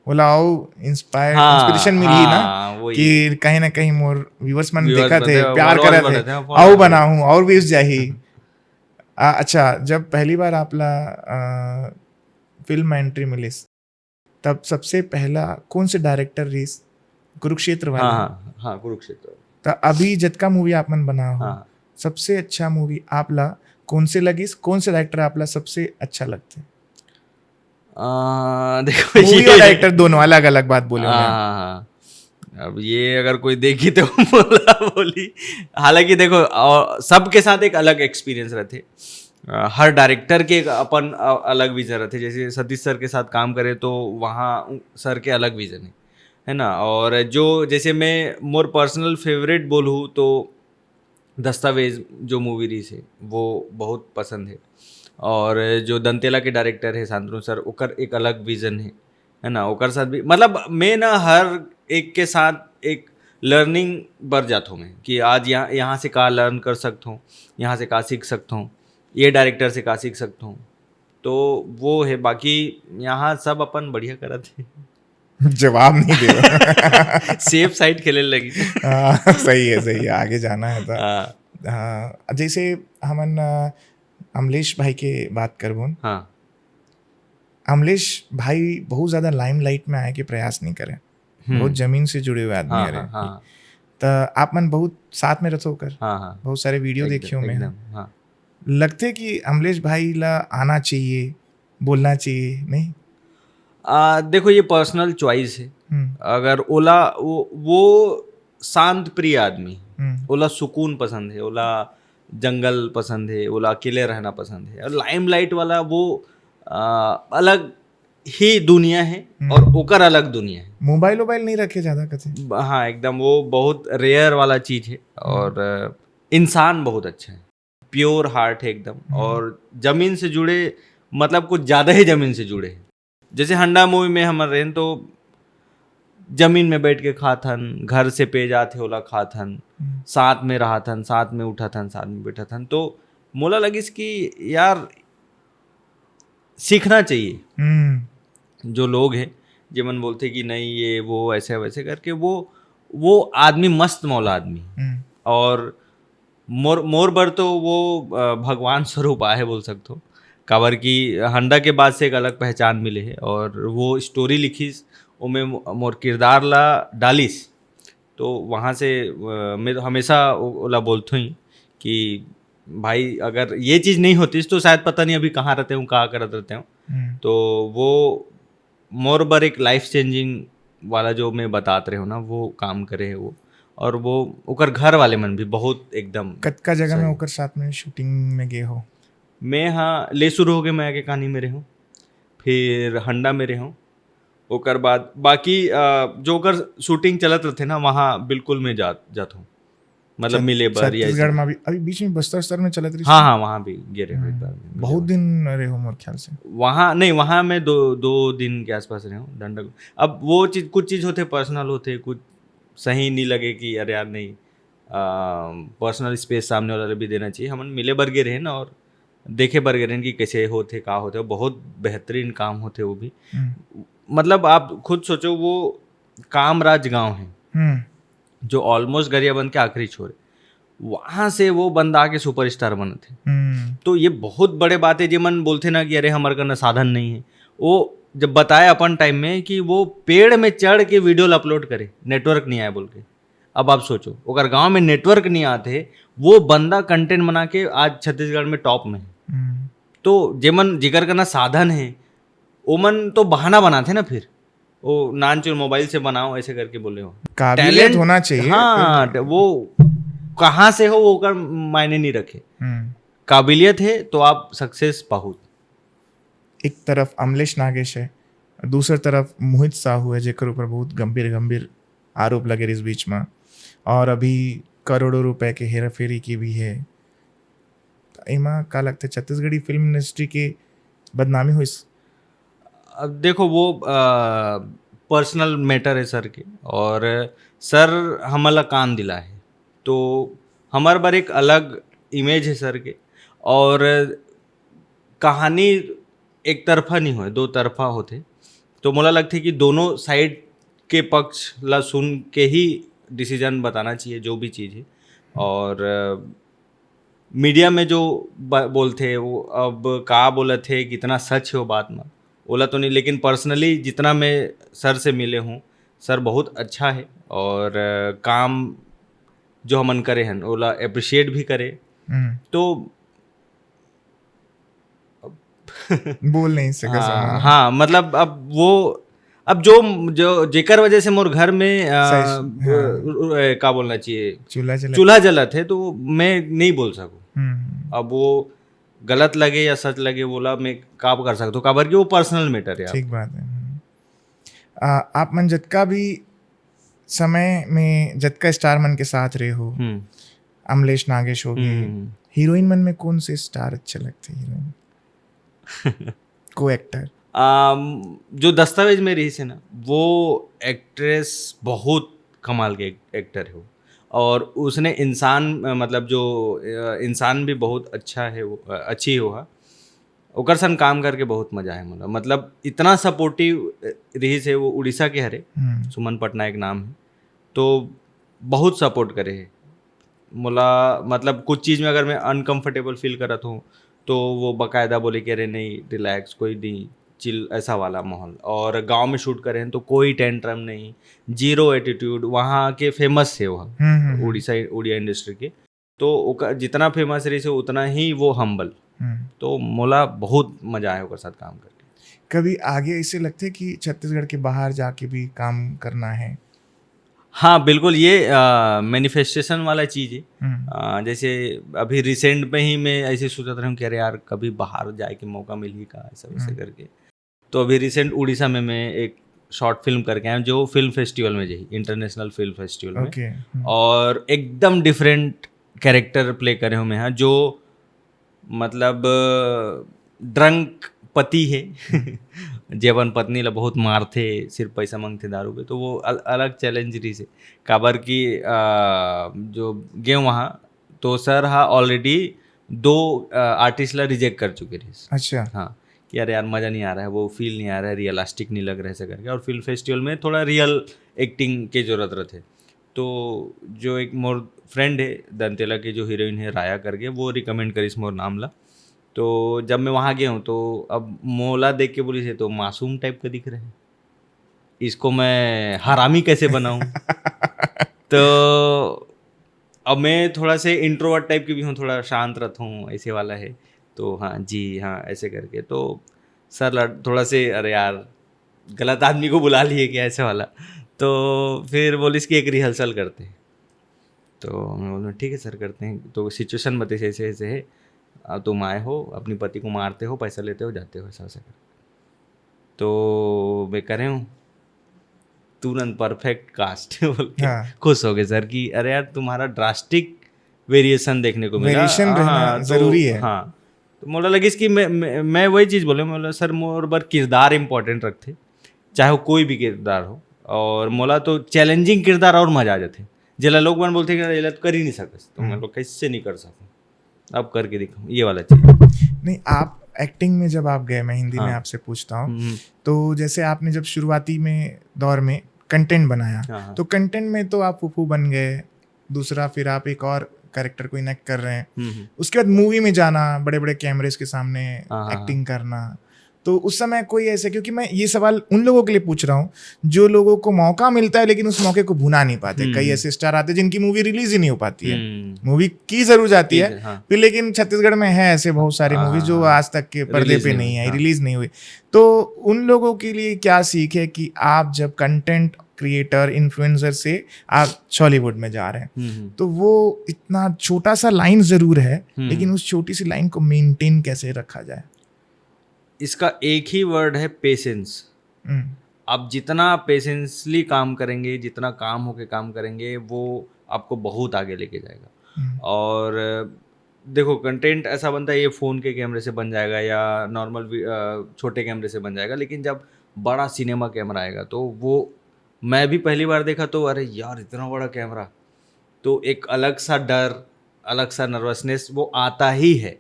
बोला आओ इंस्पिरेशन मिली ना कि कहीं ना कहीं मोर व्यूअर्स मन देखा थे, प्यार करा थे, आओ बनाऊं और व्यूज जाही। अच्छा, जब पहली बार आपला फिल्म में एंट्री मिली तब सबसे पहला कौन से डायरेक्टर रही? कुरुक्षेत्र वाला। हाँ, कुरुक्षेत्र। तो अभी जितना मूवी आप मन बना हो, सबसे अच्छा मूवी आपला कौन से लगी? कौन से डायरेक्टर आपला सबसे अच्छा लगते? देखो मूवी और डायरेक्टर दोनों अलग अलग बात बोले। अब ये अगर कोई देखी तो बोला बोली। हालांकि देखो सबके साथ एक अलग एक्सपीरियंस रहते, हर डायरेक्टर के एक अपन अलग विजन रहते। जैसे सतीश सर के साथ काम करे तो वहाँ सर के अलग विजन है ना। और जो जैसे मैं मोर पर्सनल फेवरेट बोलूँ तो दस्तावेज जो मूवी रही है वो बहुत पसंद है। और जो दंतेला के डायरेक्टर है शांतनु सर, ओकर एक अलग विजन है ना। ओकर साथ भी मतलब मैं ना हर एक के साथ एक लर्निंग बढ़ जाता हूँ मैं, कि आज यहाँ से का लर्न कर सकता हूँ, यहाँ से का सीख सकता हूँ, ये डायरेक्टर से का सीख सकता हूँ। तो वो है, बाकी यहाँ सब अपन बढ़िया करत है। जवाब नहीं दे रहा। सेफ साइड खेले लगी। सही है, आगे जाना है तो। हाँ हाँ, जैसे हमन अमलेश भाई के बात करबोन। हाँ अमलेश भाई बहुत ज़्यादा लाइमलाइट में आए के प्रयास नहीं करे, बहुत जमीन से जुड़े हुए आदमी हाँ रहे। हाँ तो आप मन बहुत साथ में रहो कर, हाँ हाँ बहुत सारे वीडियो देखियो मैं। एकदम हाँ। लगते कि अमलेश भाई ला आना चाहिए, बोलना चाहिए नहीं? देखो ये पर्सनल चॉइस है। अगर ओला वो शांत प्रिय आदमी, ओला सुकून पसंद है, ओला जंगल पसंद है, ओला अकेले रहना पसंद है। और लाइमलाइट वाला वो अलग ही दुनिया है और ओकर अलग दुनिया है। मोबाइल नहीं रखे ज़्यादा कथे। हाँ एकदम, वो बहुत रेयर वाला चीज है। और इंसान बहुत अच्छा है, प्योर हार्ट है एकदम। और जमीन से जुड़े, मतलब कुछ ज़्यादा ही जमीन से जुड़े हैं। जैसे हंडा मूवी में हम रहें तो जमीन में बैठ के खाथन, घर से पे जाते ओला खाथन, साथ में रहा थन, साथ में उठा थन, साथ में बैठा थन। तो मोला लगिस कि यार सीखना चाहिए। जो लोग हैं जेमन बोलते कि नहीं ये वो ऐसे वैसे करके, वो आदमी मस्त मौला आदमी। और मोर बर तो वो भगवान स्वरूप आए बोल सकते हो। काबर की हंडा के बाद से एक अलग पहचान मिले है। और वो स्टोरी लिखीस, उमें मोर किरदार ला डालिस। तो वहाँ से मैं तो हमेशा ओला बोलता ही कि भाई अगर ये चीज़ नहीं होती तो शायद पता नहीं अभी कहाँ रहते हूँ, कहाँ करते रहते हूँ। तो वो मोर बर एक लाइफ चेंजिंग वाला जो मैं बताते रहे हो ना, वो काम करे है वो। और वो ओकर घर वाले मन भी बहुत एकदम कतका जगह में ओकर साथ में शूटिंग में गए हो? मैं हाँ ले शुरू हो गए मैं आगे कहानी में रहे हूँ, फिर हंडा में रहे हूँ। ओकर बाद बाकी जो ओकर शूटिंग चलत रहते ना वहाँ बिल्कुल मैं जाता हूँ, मतलब मिले बर या छत्तीसगढ़ में अभी बीच में बस्तर में चलत रही। हाँ वहाँ भी गिरे हुए एक बार। बहुत दिन रहे हो मोर ख्याल से वहाँ। नहीं वहाँ मैं दो दिन के आसपास रहे हूँ डंडक। अब वो चीज़, कुछ चीज़ होते पर्सनल होते, कुछ सही नहीं लगे कि अरे यार नहीं, पर्सनल स्पेस सामने वाला भी देना चाहिए। हम मिले बर गे रहे ना और देखे बर गे रहे कि कैसे होते का होते, बहुत बेहतरीन काम होते वो भी। मतलब आप खुद सोचो, वो कामराज गांव है जो ऑलमोस्ट गरियाबंद के आखिरी छोर, वहां से वो बंदा आके सुपरस्टार बने थे। तो ये बहुत बड़े बात है। जे मन बोलते ना कि अरे हमारे करना साधन नहीं है, वो जब बताया अपन टाइम में कि वो पेड़ में चढ़ के वीडियो अपलोड करे, नेटवर्क नहीं आया बोल के। अब आप सोचो अगर गांव में नेटवर्क नहीं आते, वो बंदा कंटेंट बना के आज छत्तीसगढ़ में टॉप में है। तो जेमन जिक्र करना साधन है, ओमन तो बहाना बनाते ना, फिर वो नानचुर मोबाइल से बनाओ ऐसे करके बोले हो। काबिलियत होना चाहिए। हाँ, वो कहाँ से हो वो कर मायने नहीं रखे। काबिलियत है तो आप सक्सेस पाओ। एक तरफ अमलेश नागेश है, दूसरी तरफ मोहित साहू है, जेकर ऊपर बहुत गंभीर आरोप लगे इस बीच में। और अभी करोड़ों रुपए के हेरा फेरी की भी है। इमा का लगता है छत्तीसगढ़ी फिल्म इंडस्ट्री की बदनामी हुई? अब देखो वो पर्सनल मैटर है सर के, और सर हमारा काम दिला है तो हमारे बार एक अलग इमेज है सर के। और कहानी एक तरफा नहीं हो, दो तरफा होते। तो मुझे लगता है कि दोनों साइड के पक्ष ला सुन के ही डिसीजन बताना चाहिए जो भी चीज़ है। और मीडिया में जो बोलते वो अब का बोले थे, कितना सच है वो बात में बोला तो नहीं। लेकिन पर्सनली जितना मैं सर से मिले हूँ, सर बहुत अच्छा है। और काम जो हमन करे हैं ओला अप्रिशिएट भी करे। तो बोल नहीं सके। हाँ मतलब अब वो अब जो जो जेकर वजह से मोर घर में क्या बोलना चाहिए चूल्हा जला थे, तो मैं नहीं बोल सकूं। अब वो गलत लगे या सच लगे बोला मैं का कर सकता हूँ, काबर कि वो पर्सनल मैटर है। ठीक बात है। आप मन जतका भी समय में जतका स्टार मन के साथ रहे हो, अमलेश नागेश हो गए, हीरोइन मन में कौन से स्टार अच्छे लगते? हीरोइन को एक्टर जो दस्तावेज में रही से ना, वो एक्ट्रेस बहुत कमाल के एक्टर है वो, और उसने इंसान मतलब जो इंसान भी बहुत अच्छा है, वो अच्छी हो ओकर सन काम करके बहुत मजा है मोला। मतलब इतना सपोर्टिव रही से, वो उड़ीसा के हरे, सुमन पटनायक नाम है, तो बहुत सपोर्ट करे है मोला। मतलब कुछ चीज़ में अगर मैं अनकंफर्टेबल फील करत हूँ तो वो बाकायदा बोले कि अरे नहीं रिलैक्स, कोई नहीं, चिल, ऐसा वाला माहौल। और गांव में शूट करें तो कोई टेंट्रम नहीं, जीरो एटीट्यूड। वहाँ के फेमस है वह उड़िया इंडस्ट्री के, तो जितना फेमस रही से उतना ही वो हम्बल। तो मोला बहुत मजा आया उसके साथ काम करके। कभी आगे ऐसे लगते कि छत्तीसगढ़ के बाहर जाके भी काम करना है? हाँ बिल्कुल, ये मैनिफेस्टेशन वाला चीज़ है। जैसे अभी रिसेंट में ही मैं ऐसे सोचता रहा हूँ कि अरे यार कभी बाहर जाए के मौका मिल ही का, ऐसा वैसे करके। तो अभी रिसेंट उड़ीसा में मैं एक शॉर्ट फिल्म करके आया जो फिल्म फेस्टिवल में जाई, इंटरनेशनल फिल्म फेस्टिवल में। और एकदम डिफरेंट कैरेक्टर प्ले करे हूँ मैं यहाँ, जो मतलब ड्रंक पति है जेवन पत्नी ला बहुत मारते, सिर्फ पैसा मांगते दारू पे। तो वो अलग चैलेंज रही से, काबर की जो गए वहाँ तो सर हाँ ऑलरेडी 2 आर्टिस्ट ला रिजेक्ट कर चुके रही। अच्छा। हाँ कि यार यार मज़ा नहीं आ रहा है, वो फील नहीं आ रहा है, रियलिस्टिक नहीं लग रहा है ऐसा करके। और फिल्म फेस्टिवल में थोड़ा रियल एक्टिंग की जरूरत रहती है। तो जो एक मोर फ्रेंड है दंतेला की जो हीरोइन है राया करके, वो रिकमेंड करी मोर नाम ला। तो जब मैं वहाँ गया हूँ तो अब मोला देख के बोली से तो मासूम टाइप का दिख रहे हैं, इसको मैं हरामी कैसे बनाऊँ? तो अब मैं थोड़ा से इंट्रोवर्ट टाइप की भी हूँ, थोड़ा शांत रहता हूँ, ऐसे वाला है। तो हाँ जी हाँ ऐसे करके तो सर थोड़ा से अरे यार गलत आदमी को बुला लिए क्या, ऐसे वाला। तो फिर बोलिस कि एक रिहर्सल करते हैं। तो मैं बोला ठीक है सर करते हैं। तो सिचुएशन बताइए ऐसे ऐसे है, तुम आए हो, अपनी पति को मारते हो, पैसा लेते हो, जाते हो, ऐसा ऐसा कर। तो मैं करे हूँ तुरंत परफेक्ट कास्ट बोल के खुश हो गए सर कि अरे यार तुम्हारा ड्रास्टिक वेरिएशन देखने को मिला। वेरिएशन रहना जरूरी है। हाँ तो मोला लगी कि मैं वही चीज़ बोले, मोला सर मोर बार किरदार इम्पोर्टेंट रखते, चाहे वो कोई भी किरदार हो। और मोला तो चैलेंजिंग किरदार और मजा आ जाते, जिला लोग मन बोलते कि ये तो कर ही नहीं सकते, तो मैं लोग कैसे नहीं कर सकूँ, अब करके दिखाऊँ, ये वाला चीज़। नहीं, आप एक्टिंग में जब आप गए, मैं हिंदी में आपसे पूछता हूँ, तो जैसे आपने जब शुरुआती में दौर में कंटेंट बनाया, तो कंटेंट में तो आप फूफू बन गए, दूसरा फिर आप एक और कैरेक्टर को इनेक्ट कर रहे हैं, उसके बाद मूवी में जाना, बड़े बड़े कैमरेज के सामने एक्टिंग करना, तो उस समय कोई ऐसे, क्योंकि मैं ये सवाल उन लोगों के लिए पूछ रहा हूँ जो लोगों को मौका मिलता है लेकिन उस मौके को भुना नहीं पाते। कई ऐसे स्टार आते हैं जिनकी मूवी रिलीज ही नहीं हो पाती है, मूवी की जरूर जाती है फिर, लेकिन छत्तीसगढ़ में है ऐसे बहुत सारी मूवी जो आज तक के पर्दे पे नहीं आई, रिलीज नहीं हुई। तो उन लोगों के लिए क्या सीख है कि आप जब कंटेंट क्रिएटर इन्फ्लुएंसर से आप हॉलीवुड में जा रहे हैं, तो वो इतना छोटा सा लाइन जरूर है, लेकिन उस छोटी सी लाइन को मेंटेन कैसे रखा जाए? इसका एक ही वर्ड है, पेशेंस। आप जितना पेशेंसली काम करेंगे, जितना काम होके काम करेंगे, वो आपको बहुत आगे लेके जाएगा। और देखो कंटेंट ऐसा बनता है, ये फ़ोन के कैमरे से बन जाएगा या नॉर्मल छोटे कैमरे से बन जाएगा, लेकिन जब बड़ा सिनेमा कैमरा आएगा तो वो, मैं भी पहली बार देखा तो अरे यार इतना बड़ा कैमरा, तो एक अलग सा डर, अलग सा नर्वसनेस वो आता ही है।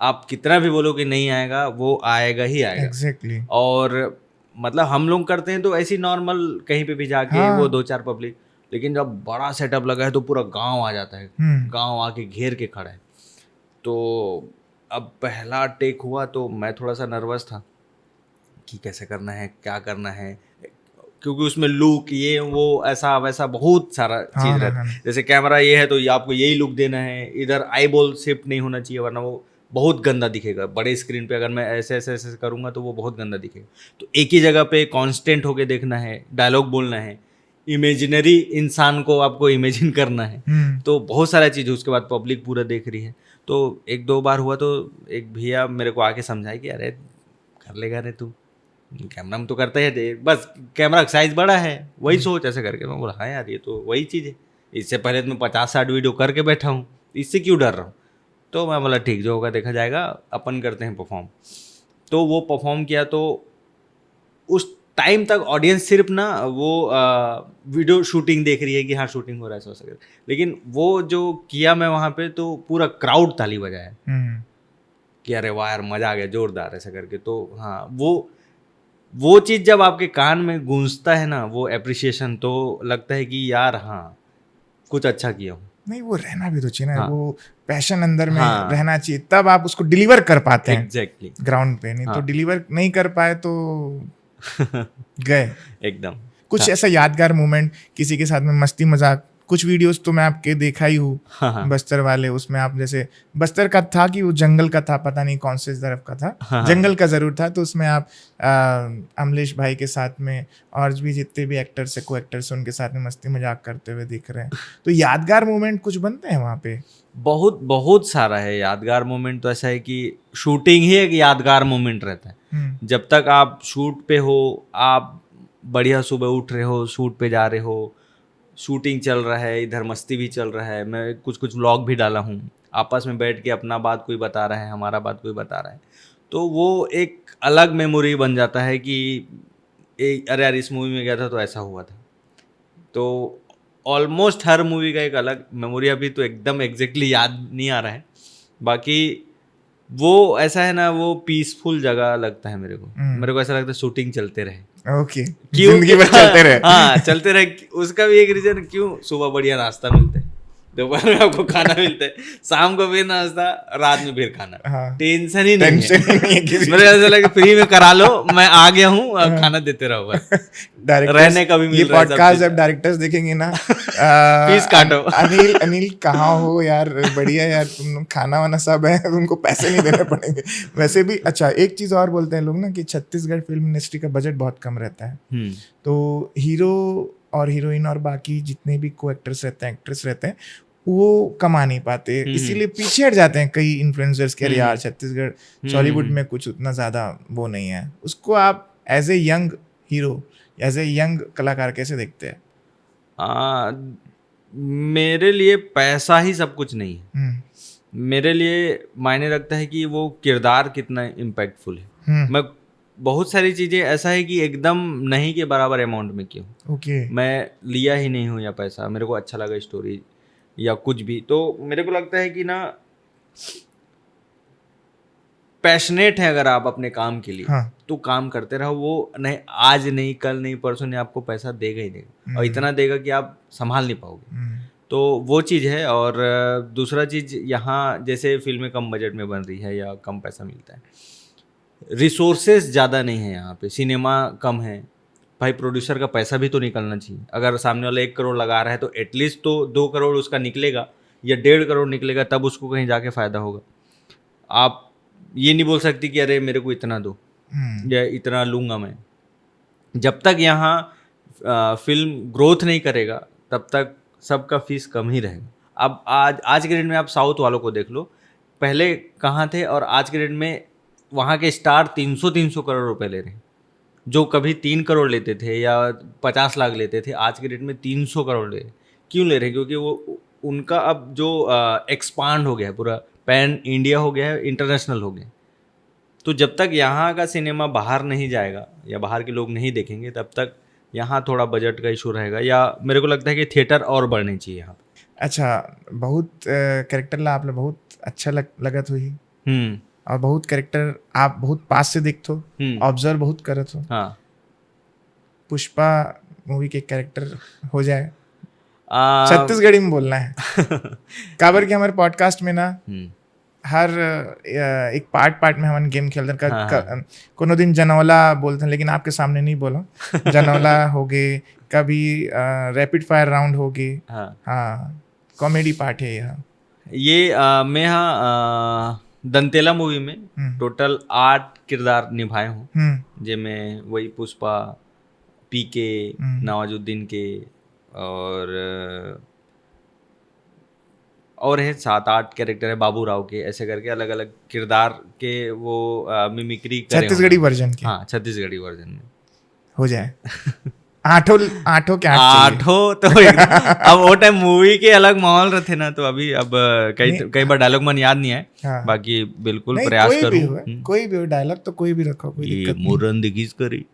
आप कितना भी बोलो कि नहीं आएगा, वो आएगा ही आएगा। Exactly. और मतलब हम लोग करते हैं तो ऐसी नॉर्मल कहीं पे भी जाके वो 2-4 पब्लिक, लेकिन जब बड़ा सेटअप लगा है तो पूरा गांव आ जाता है, गांव आके घेर के खड़ा है। तो अब पहला टेक हुआ तो मैं थोड़ा सा नर्वस था कि कैसे करना है, क्या करना है, क्योंकि उसमें लुक ये वो ऐसा वैसा बहुत सारा चीज़ रहता है। जैसे कैमरा ये है तो ये आपको यही लुक देना है, इधर आई बॉल शिफ्ट नहीं होना चाहिए वरना वो बहुत गंदा दिखेगा। बड़े स्क्रीन पे अगर मैं ऐसे ऐसे ऐसे करूँगा तो वो बहुत गंदा दिखेगा। तो एक ही जगह पे कांस्टेंट होके देखना है, डायलॉग बोलना है, इमेजिनरी इंसान को आपको इमेजिन करना है, तो बहुत सारा चीज़। उसके बाद पब्लिक पूरा देख रही है। तो एक दो बार हुआ तो एक भैया मेरे को आके समझाए कि अरे कर लेगा रे तू, कैमरा में तो करता है, बस कैमरा का साइज बड़ा है, वही सोच ऐसे करके। मैं बोला हाँ यार ये तो वही चीज़ है, इससे पहले तो मैं 50-60 वीडियो करके बैठा हूँ, इससे क्यों डर रहा हूँ। तो मैं बोला ठीक, जो होगा देखा जाएगा, अपन करते हैं परफॉर्म। तो वो परफॉर्म किया। तो उस टाइम तक ऑडियंस सिर्फ ना वो वीडियो शूटिंग देख रही है कि हाँ शूटिंग हो रहा है, ऐसा वगैरह। लेकिन वो जो किया मैं वहाँ पे, तो पूरा क्राउड ताली बजाया कि अरे वाह यार मज़ा आ गया, जोरदार ऐसा करके। तो हाँ, वो चीज़ जब आपके कान में गूंजता है ना, वो एप्रिसिएशन, तो लगता है कि यार हाँ कुछ अच्छा किया हूँ। नहीं, वो रहना भी तो चाहिए ना। हाँ। वो पैशन अंदर में हाँ। रहना चाहिए, तब आप उसको डिलीवर कर पाते हैं एग्जैक्टली। ग्राउंड पे। नहीं तो हाँ। डिलीवर नहीं कर पाए तो गए। एकदम। कुछ ऐसा यादगार मोमेंट किसी के साथ में, मस्ती मजाक? कुछ वीडियोस तो मैं आपके देखा ही हूँ, हाँ। बस्तर वाले। उसमें आप जैसे बस्तर का था कि वो जंगल का था, पता नहीं कौन से तरफ का था। हाँ। जंगल का जरूर था। तो उसमें आप अमलेश भाई के साथ में और भी जितने भी एक्टर्स है, को एक्टर्स, उनके साथ में मस्ती मजाक करते हुए दिख रहे हैं। तो यादगार मोमेंट कुछ बनते हैं वहाँ पे? बहुत बहुत सारा है यादगार मोमेंट। तो ऐसा है कि शूटिंग ही एक यादगार मोमेंट रहता है। जब तक आप शूट पे हो, आप बढ़िया सुबह उठ रहे हो, शूट पे जा रहे हो, शूटिंग चल रहा है, इधर मस्ती भी चल रहा है। मैं कुछ कुछ व्लॉग भी डाला हूँ, आपस में बैठ के अपना बात कोई बता रहा है, हमारा बात कोई बता रहा है। तो वो एक अलग मेमोरी बन जाता है कि अरे यार इस मूवी में गया था तो ऐसा हुआ था। तो ऑलमोस्ट हर मूवी का एक अलग मेमोरी, अभी तो एकदम एग्जैक्टली याद नहीं आ रहा है। बाकी वो ऐसा है ना, वो पीसफुल जगह लगता है मेरे को ऐसा लगता है शूटिंग चलते रहे। ओके, जिंदगी भर चलते रहे। हाँ चलते रहे। उसका भी एक रीजन, क्यों? सुबह बढ़िया नाश्ता मिलता है, दोपहर में आपको खाना मिलता है, शाम को फिर नाश्ता, रात में फिर खाना। हाँ। टेंशन ही नहीं टेंशन ही नहीं है है। किसी मेरे ऐसा लगा फ्री में करा लो, मैं आ गया हूँ, अब खाना देते रहो बस। रहने का भी मिल ये रहा है सब पॉडकास्ट चीज़। जब डायरेक्टर्स देखेंगे ना, फीस काटो। अनिल कहाँ हो यार, बढ़िया यार, तुम खाना वाना सब है, तुमको पैसे नहीं देने पड़ेंगे। वैसे भी अच्छा, एक चीज और बोलते हैं लोग ना कि छत्तीसगढ़ फिल्म इंडस्ट्री का बजट बहुत कम रहता है। तो हीरो और हीरोइन और बाकी जितने भी को एक्टर्स रहते हैं, एक्ट्रेस रहते हैं, वो कमा नहीं पाते, इसीलिए पीछे हट जाते हैं कई इन्फ्लुएंसर्स के। यार छत्तीसगढ़ बॉलीवुड में कुछ उतना ज़्यादा वो नहीं है। उसको आप as a young hero, as a young कलाकार कैसे देखते हैं? मेरे लिए पैसा ही सब कुछ नहीं है। मेरे लिए मायने रखता है कि वो किरदार कितना इम्पैक्टफुल है। मैं बहुत सारी चीज़ें ऐसा है कि एकदम नहीं के बराबर अमाउंट में की हूँ। ओके। मैं लिया ही नहीं हूँ या पैसा, मेरे को अच्छा लगा स्टोरी या कुछ भी, तो मेरे को लगता है कि ना पैशनेट है अगर आप अपने काम के लिए, हाँ। तो काम करते रहो। वो नहीं, आज नहीं, कल नहीं, परसों नहीं, आपको पैसा देगा ही देगा, और इतना देगा कि आप संभाल नहीं पाओगे। तो वो चीज़ है। और दूसरा चीज़, यहाँ जैसे फिल्में कम बजट में बन रही है या कम पैसा मिलता है, रिसोर्सेज ज़्यादा नहीं है यहाँ पे, सिनेमा कम है भाई, प्रोड्यूसर का पैसा भी तो निकलना चाहिए। अगर सामने वाला 1 करोड़ लगा रहा है तो एटलीस्ट तो 2 करोड़ उसका निकलेगा या 1.5 करोड़ निकलेगा, तब उसको कहीं जाके फ़ायदा होगा। आप ये नहीं बोल सकती कि अरे मेरे को इतना दो या इतना लूँगा मैं। जब तक यहाँ फिल्म ग्रोथ नहीं करेगा तब तक सबका फीस कम ही रहेगा। अब आज के डेट में आप साउथ वालों को देख लो, पहले कहाँ थे और आज के डेट में वहाँ के स्टार 300 करोड़ रुपए ले रहे हैं। जो कभी 3 करोड़ लेते थे या 50 लाख लेते थे, आज के डेट में 300 करोड़ ले रहे। क्यों ले रहे हैं? क्योंकि वो उनका अब जो एक्सपांड हो गया है, पूरा पैन इंडिया हो गया है, इंटरनेशनल हो गया। तो जब तक यहाँ का सिनेमा बाहर नहीं जाएगा या बाहर के लोग नहीं देखेंगे, तब तक यहाँ थोड़ा बजट का इशू रहेगा। या मेरे को लगता है कि थिएटर और बढ़ने चाहिए यहाँ पे। अच्छा, बहुत कैरेक्टर ला आपने बहुत अच्छा लगत हुई, और बहुत कैरेक्टर आप बहुत पास से देखते हो, ऑब्जर्व बहुत करत हो। हाँ। पुष्पा मूवी के कैरेक्टर हो जाए, छत्तीसगढ़ी में बोलना है। काबर के हमारे पॉडकास्ट में ना हर एक पार्ट में हम गेम खेलते हैं। कोनो दिन जनौला बोलते हैं, लेकिन आपके सामने नहीं बोला। जनौला हो गए, कभी रैपिड फायर राउंड हो गए। हाँ, कॉमेडी पार्ट है यह। ये मैं दंतेला मूवी में टोटल 8 किरदार निभाए हूँ, जिनमें वही पुष्पा, पीके, नवाजुद्दीन के और है 7-8 कैरेक्टर है बाबू राव के, ऐसे करके अलग अलग किरदार के वो मिमिक्री करे छत्तीसगढ़ी वर्जन के। हाँ, छत्तीसगढ़ी वर्जन में हो जाए। आठों के आठ चाहिए। आठों तो अब वो टाइम मूवी के अलग माहौल रहते ना, तो अभी अब कई बार डायलॉग मन याद नहीं आए। हाँ। बाकी बिल्कुल नहीं, प्रयास कोई भी करूँ। हो, कोई भी हो डायलॉग तो कोई भी रखो, कोई ये दिक्कत नहीं। मोरन दिखीस करी,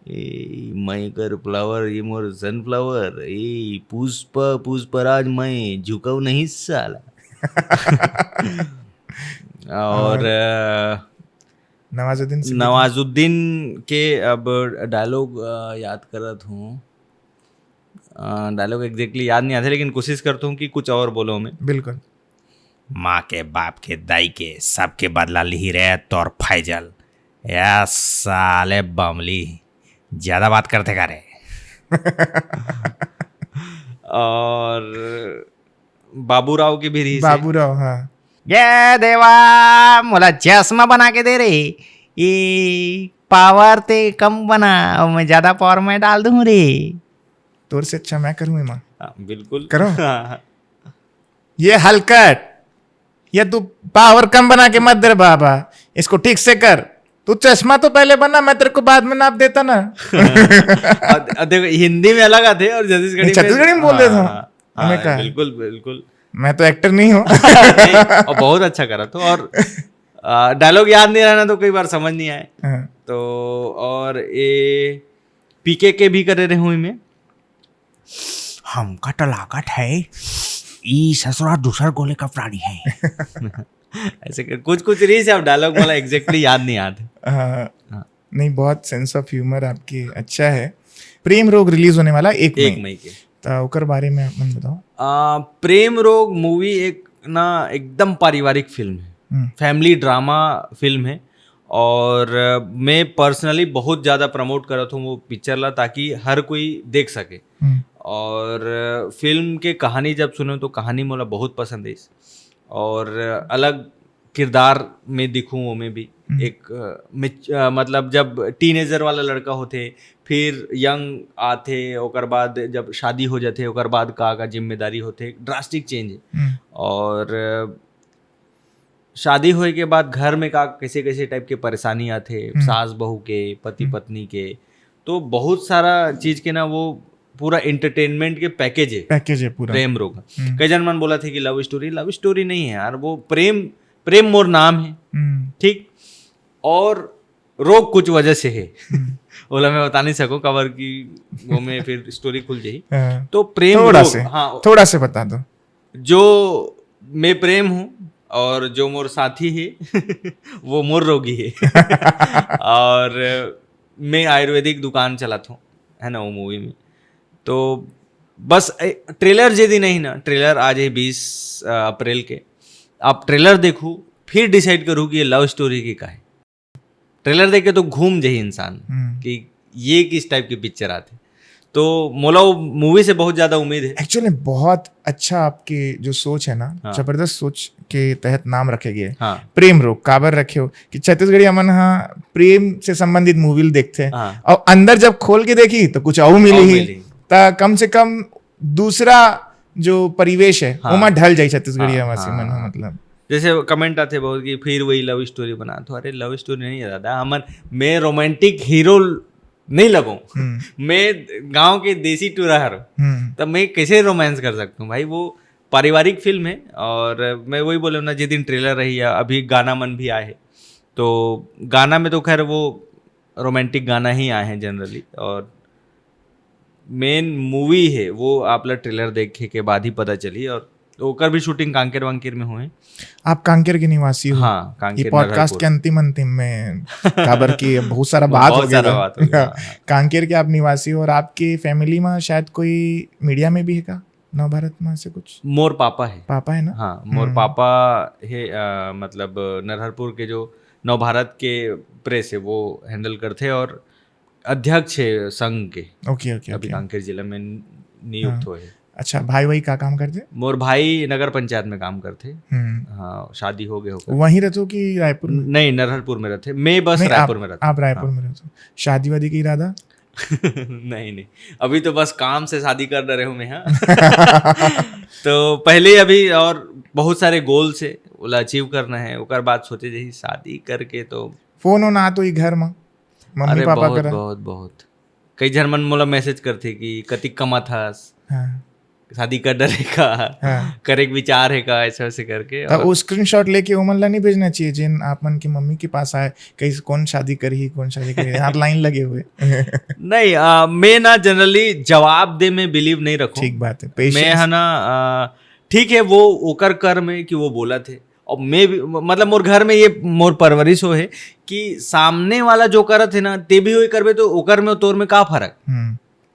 ए मैं कर फ्लावर, ये मोर सनफ्लावर, ए पुष्पराज मैं झुकाऊ नहीं साला। और नवाजुद्दीन के अब डायलॉग याद करत हूँ, डायलॉग एग्जैक्टली याद नहीं आते, लेकिन कोशिश करता हूँ कि कुछ और बोलो मैं। बिल्कुल। माँ के बाप के दाई के सबके बदला ली रहे तौर फैजल, या साले बमली ज्यादा बात करते का रे। और बाबूराव की भी रीस है। बाबूराव, हाँ। ये देवा मोला चश्मा बना के दे रे, ये पावर ते कम बना और मैं ज्यादा पावर में डाल दूं रे। तोर से अच्छा मैं करूँ माँ। हाँ, बिल्कुल करो। हाँ। ये हलकट, ये तू पावर कम बना के मत दे बाबा, इसको ठीक से कर। तू चश्मा तो पहले बना, मैं तेरे को बाद में नाप देता ना। देखो हिंदी में अलग आते और छत्तीसगढ़ी में बोल देता हूँ। हमें कहा बिल्कुल बिल्कुल। मैं तो एक्टर नहीं हूँ। और बहुत अच्छा करा तो, और डायलॉग याद नहीं रहना तो कई बार समझ नहीं आए। हाँ। तो और ये पीके के भी करे रहे हूँ मैं। हमका तो लागत है ई ससुरा दूसर गोले का प्राणी है। ऐसे कुछ रीस है, अब डायलॉग वाला एग्जैक्टली याद नहीं आता। हाँ। नहीं, बहुत सेंस ऑफ ह्यूमर आपकी अच्छा है। प्रेम रोग रिलीज होने वाला 1 मई के, तो ओकर बारे में आप मन बताओ। प्रेम रोग मूवी एक ना एकदम पारिवारिक फिल्म है, फैमिली ड्रामा फिल्म है, और मैं पर्सनली बहुत ज़्यादा प्रमोट करत हूँ वो पिक्चर ला, ताकि हर कोई देख सके। और फिल्म के कहानी जब सुनो तो कहानी मोला बहुत पसंद है, और अलग किरदार में दिखूँ वो में भी एक मतलब जब टीनेजर वाला लड़का होते, फिर यंग आते, ओकर बाद जब शादी हो जाते, ओकर बाद का जिम्मेदारी होते, ड्रास्टिक चेंज है। और शादी होए के बाद घर में कैसे कैसे टाइप के परेशानी आते, सास बहू के, पति पत्नी के, तो बहुत सारा चीज के ना वो पूरा एंटरटेनमेंट के पैकेज है पूरा प्रेम रोग। कई जन मन बोला थे कि लव स्टोरी नहीं है यार, वो प्रेम मोर नाम है, ठीक, और रोग कुछ वजह से है। बोला मैं बता नहीं सकूं कवर की वो में फिर स्टोरी खुल जाही। तो प्रेम थोड़ा रोग, से, हाँ थोड़ा से बता दो। जो मैं प्रेम हूँ और जो मोर साथी है वो मोर रोगी है। और मैं आयुर्वेदिक दुकान चलाता हूँ, है ना, वो मूवी में। तो बस ट्रेलर यदि नहीं ना, ट्रेलर आज है 20 अप्रैल के, आप ट्रेलर देखो फिर डिसाइड करूँ कि ये लव स्टोरी की का है। ट्रेलर देख के तो घूम जाही इंसान कि ये किस टाइप की पिक्चर आती। तो मोला मूवी से बहुत ज्यादा उम्मीद है। एक्चुअली बहुत अच्छा आपकी जो सोच है ना, जबरदस्त सोच के तहत नाम रखे गए। प्रेम रोग काबर रखे हो कि छत्तीसगढ़ी अमन हाँ प्रेम से संबंधित मूवी देखते हैं, और अंदर जब खोल के देखी तो कुछ और मिली ही, ता कम से कम दूसरा जो परिवेश है वो में ढल जाए छत्तीसगढ़ी मन, मतलब जैसे कमेंट आते बहुत कि फिर वही लव स्टोरी बना, तो अरे लव स्टोरी नहीं है दादा, हमन मैं रोमांटिक हीरो नहीं लगूं। मैं गांव के देसी टुरहर, तब मैं कैसे रोमांस कर सकता हूँ भाई। वो पारिवारिक फिल्म है, और मैं वही बोले ना, जिस दिन ट्रेलर रही है अभी गाना मन भी आए है, तो गाना में तो खैर वो रोमांटिक गाना ही आए हैं जनरली, और मेन मूवी है वो आप लोग ट्रेलर देखे के बाद ही पता चली। और तो ओकर भी शूटिंग कांकेर वांकेर में हुए। आप कांकेर के निवासी हो? हाँ, कांकेर। ये पॉडकास्ट के अंतिम में काबर की बहुत सारा बात हो गया। कांकेर के आप निवासी हो, और आपकी फैमिली में शायद कोई मीडिया में भी है का नवभारत में से कुछ? मोर पापा है ना? हाँ, मोर पापा है, मतलब नरहरपुर के जो नवभारत के प्रेस है वो हैंडल करते, और अध्यक्ष है संघ के। ओके अभी कांकेर जिले में नियुक्त हुए। अच्छा, भाई वही का काम करते? मोर भाई नगर पंचायत में काम करते। हम्म। हाँ, शादी हो गए होकर। वहीं रहते हो कि रायपुर में? नहीं, नरहरपुर में रहते। मैं बस नहीं, रायपुर में रहता। आप रायपुर में रहते हो। शादी वादी का इरादा? नहीं नहीं, अभी तो बस काम से शादी कर रहे हूँ मैं। हाँ तो पहले अभी और बहुत सारे गोल से बोला अचीव करना है, ओकर बाद सोचे जही शादी करके तो फोन हो ना तो ही घर में मम्मी अरे पापा बहुत करा? बहुत बहुत कई जन मन मोला मैसेज करथे कि कतिक कमात हस, हाँ शादी कर डरे का, हाँ। करे के विचार है का, ऐसे वैसे करके। तो वो स्क्रीनशॉट लेके ओमन ला नहीं भेजना चाहिए जिन आप मन की मम्मी के पास आए, कहीं कौन शादी करी कौन शादी करी, हाथ लाइन लगे हुए। नहीं, मैं ना जनरली जवाब दे में बिलीव नहीं रखूं। ठीक बात है, मैं पेशेंस। है ना, ठीक है वो ओकर कर में कि वो बोला थे, और मैं भी मतलब मोर घर में ये मोर परवरिश हो है कि सामने वाला जो करत है ना ते भी वही करबे तो ओकर में और तोर में का फर्क।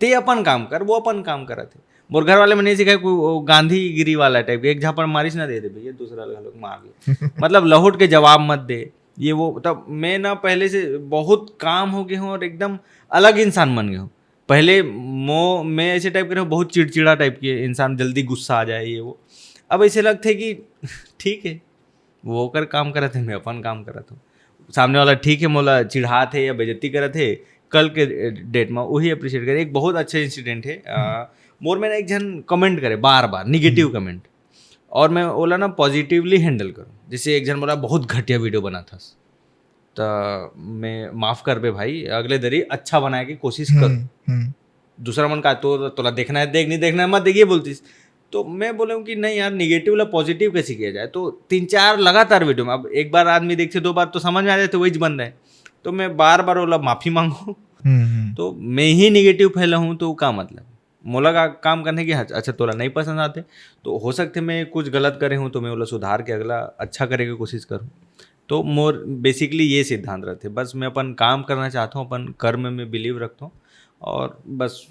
ते अपन काम कर, वो अपन काम करत है। मोर घर वाले में नहीं सिखाया कोई गांधीगिरी वाला टाइप, एक झापड़ मारिश ना दे दे भैया, दूसरा लोग मार ले। मतलब लौट के जवाब मत दे, ये वो। तब मैं ना पहले से बहुत काम हो गए हूँ और एकदम अलग इंसान बन गया हूँ। पहले मैं ऐसे टाइप के रहा हूँ, बहुत चिड़चिड़ा टाइप के इंसान, जल्दी गुस्सा आ जाए ये वो। अब ऐसे लगते है कि ठीक है वो कर काम करत है, मैं अपन काम करत हूँ। सामने वाला ठीक है मोला चिढ़ात है या बेइज्जती करत है, कल के डेट में वही अप्रिशिएट करे। एक बहुत अच्छा इंसिडेंट है, मोर में ना एक जन कमेंट करे बार बार निगेटिव कमेंट, और मैं बोला ना पॉजिटिवली हैंडल करूँ। जैसे एक जन बोला बहुत घटिया वीडियो बना था, तो मैं माफ़ कर बे भाई, अगले दरी अच्छा बनाए की कोशिश कर। दूसरा मन का तो तोला देखना है देख, नहीं देखना है मत देखिए बोलतीस। तो मैं बोला कि नहीं यार, निगेटिव ला पॉजिटिव कैसे किया जाए। तो 3-4 लगातार वीडियो में, अब एक बार आदमी देखते 2 बार तो समझ में आ जाते वही बन रहा है। तो मैं बार बार बोला माफ़ी मांगो। तो मैं ही निगेटिव फैला हूँ तो का मतलब मोला का काम करने की, अच्छा तोला नहीं पसंद आते तो हो सकते मैं कुछ गलत करे हूँ तो मैं बोला सुधार के अगला अच्छा करे की कोशिश करूँ। तो मोर बेसिकली ये सिद्धांत रहते, बस मैं अपन काम करना चाहता हूँ, अपन कर्म में बिलीव रखता हूँ, और बस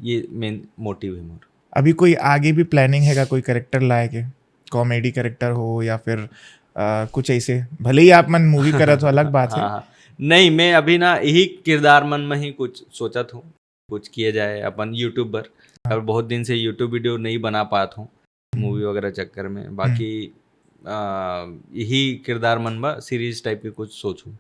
ये मेन मोटिव है मोर। अभी कोई आगे भी प्लानिंग है का, कोई कैरेक्टर लाए के, कॉमेडी कैरेक्टर हो या फिर कुछ ऐसे, भले ही आप मन मूवी करा तो अलग बात है। हाँ, नहीं मैं अभी ना यही किरदार मन में ही कुछ सोचत हूँ, कुछ किया जाए अपन यूट्यूबर। और बहुत दिन से यूट्यूब वीडियो नहीं बना पाता हूँ मूवी वगैरह चक्कर में। बाकी यही किरदार मन में सीरीज टाइप के कुछ सोचूं।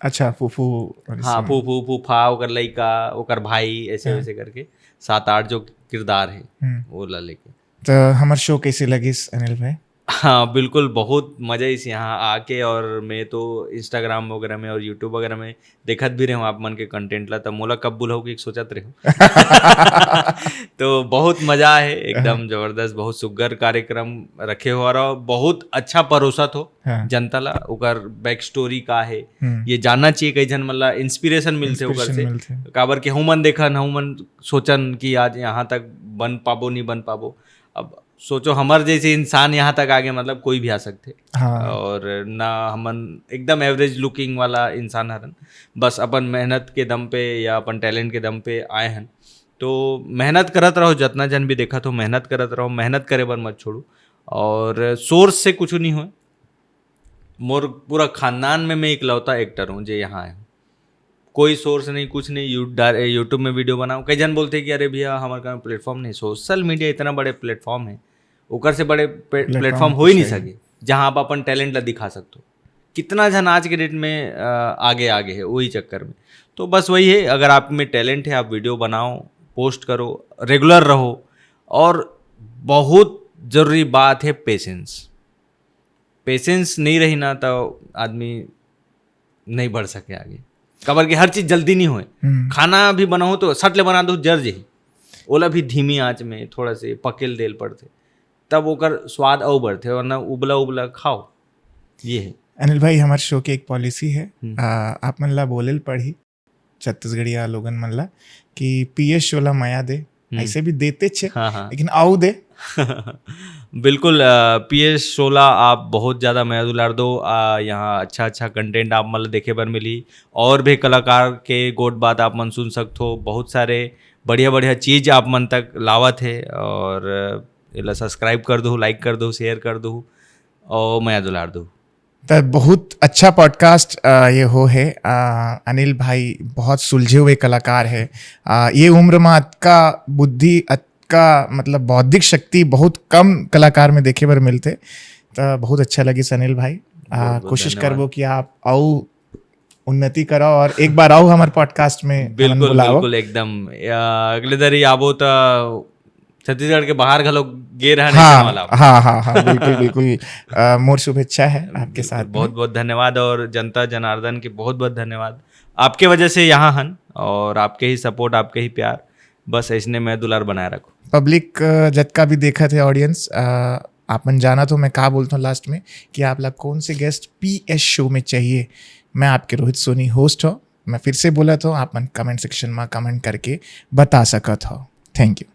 अच्छा, फूफू। हाँ, फूफू फूफा, ओकर लइका, ओकर भाई, ऐसे वैसे करके 7-8 जो किरदार है वो ला लेके। तो हमार शो कैसे लगी अनिल भाई? हाँ बिल्कुल, बहुत मज़ा इस यहाँ आके, और मैं तो इंस्टाग्राम वगैरह में और यूट्यूब वगैरह में देखत भी रहे हूँ आप मन के कंटेंट ला, तब मोला कब बुलाओ कि सोचत रहे हूँ। तो बहुत मज़ा है, एकदम ज़बरदस्त, बहुत सुग्घर कार्यक्रम रखे हो, और बहुत अच्छा परोसत हो जनता ला। ओकर बैक स्टोरी का है ये जानना चाहिए, कई जन मतलब इंस्पिरेशन मिलते ओकर से, काबर के हुमन देखन, हुमन सोचन कि आज यहाँ तक बन पाबो नहीं बन पाबो। अब सोचो हमारे जैसे इंसान यहाँ तक आगे, मतलब कोई भी आ सकते। हाँ। और ना हमन एकदम एवरेज लुकिंग वाला इंसान हरन, बस अपन मेहनत के दम पे या अपन टैलेंट के दम पे आए हैं। तो मेहनत करत रहो, जितना जन भी देखा तो मेहनत करत रहो, मेहनत करे बर मत छोड़ो। और सोर्स से कुछ नहीं हो, मोर पूरा खानदान में मैं इकलौता एक्टर हूँ जो यहाँ है, कोई सोर्स नहीं, कुछ नहीं। यूट्यूब में वीडियो बनाओ, कई जन बोलते हैं कि अरे भैया हमारे का प्लेटफॉर्म नहीं। सोशल मीडिया इतना बड़े प्लेटफॉर्म है, ओकर से बड़े प्लेटफॉर्म हो ही नहीं सके जहाँ आप अपन टैलेंट ला दिखा सकते हो। कितना जन आज के डेट में आगे आगे है वही चक्कर में। तो बस वही है, अगर आप में टैलेंट है आप वीडियो बनाओ, पोस्ट करो, रेगुलर रहो, और बहुत ज़रूरी बात है पेशेंस। पेशेंस नहीं रही ना तो आदमी नहीं बढ़ सके आगे, कबर के हर चीज़ जल्दी नहीं होए। खाना भी बनाओ तो सट ले बना दो, जर जही ओला भी धीमी आंच में थोड़ा से पकेल देल पड़ते, तब ओकर स्वाद और बढ़ते, वरना उबला उबला खाओ। ये है अनिल भाई, हमारे शो की एक पॉलिसी है, आप मन ला बोलेल पढ़ी छत्तीसगढ़िया लोगन मन ला कि पीएस शोला माया दे, ऐसे भी देते छे। हाँ। लेकिन आओ दे। बिल्कुल, PS 16 आप बहुत ज़्यादा माया दुलार दो। यहाँ अच्छा कंटेंट आप मतलब देखे बर मिली, और भी कलाकार के गोट बात आप मन सुन सकते हो। बहुत सारे बढ़िया चीज़ आप मन तक लावत है, और इला सब्सक्राइब कर दो, लाइक कर दो, शेयर कर दो, और माया दुलार दो। तो बहुत अच्छा पॉडकास्ट ये हो है। अनिल भाई बहुत सुलझे हुए कलाकार है। ये उम्र में का बुद्धि का मतलब बौद्धिक शक्ति बहुत कम कलाकार में देखे बर मिलते। तो बहुत अच्छा लगी सनील भाई। कोशिश करबो कि आप आओ उन्नति करो और एक बार आओ हमारे पॉडकास्ट में हमन बिल्कुल बुलाओ। बिल्कुल एकदम अगले दरी आबो तो छत्तीसगढ़ के बाहर घलो गे रहने वाला। हाँ बिल्कुल बिल्कुल। मोर शुभेच्छा है आपके साथ में। बहुत बहुत धन्यवाद और जनता जनार्दन के बहुत बहुत धन्यवाद। आपके वजह से यहाँ हन और आपके ही सपोर्ट आपके ही प्यार बस इसने मैं दुलार बनाए रखूँ। पब्लिक जतका भी देखा थे ऑडियंस आपन जाना तो मैं कहा बोलता हूँ लास्ट में कि आप लोग कौन से गेस्ट PS शो में चाहिए। मैं आपके रोहित सोनी होस्ट हो। मैं फिर से बोला तो आप मन कमेंट सेक्शन में कमेंट करके बता सकत हो। Thank you.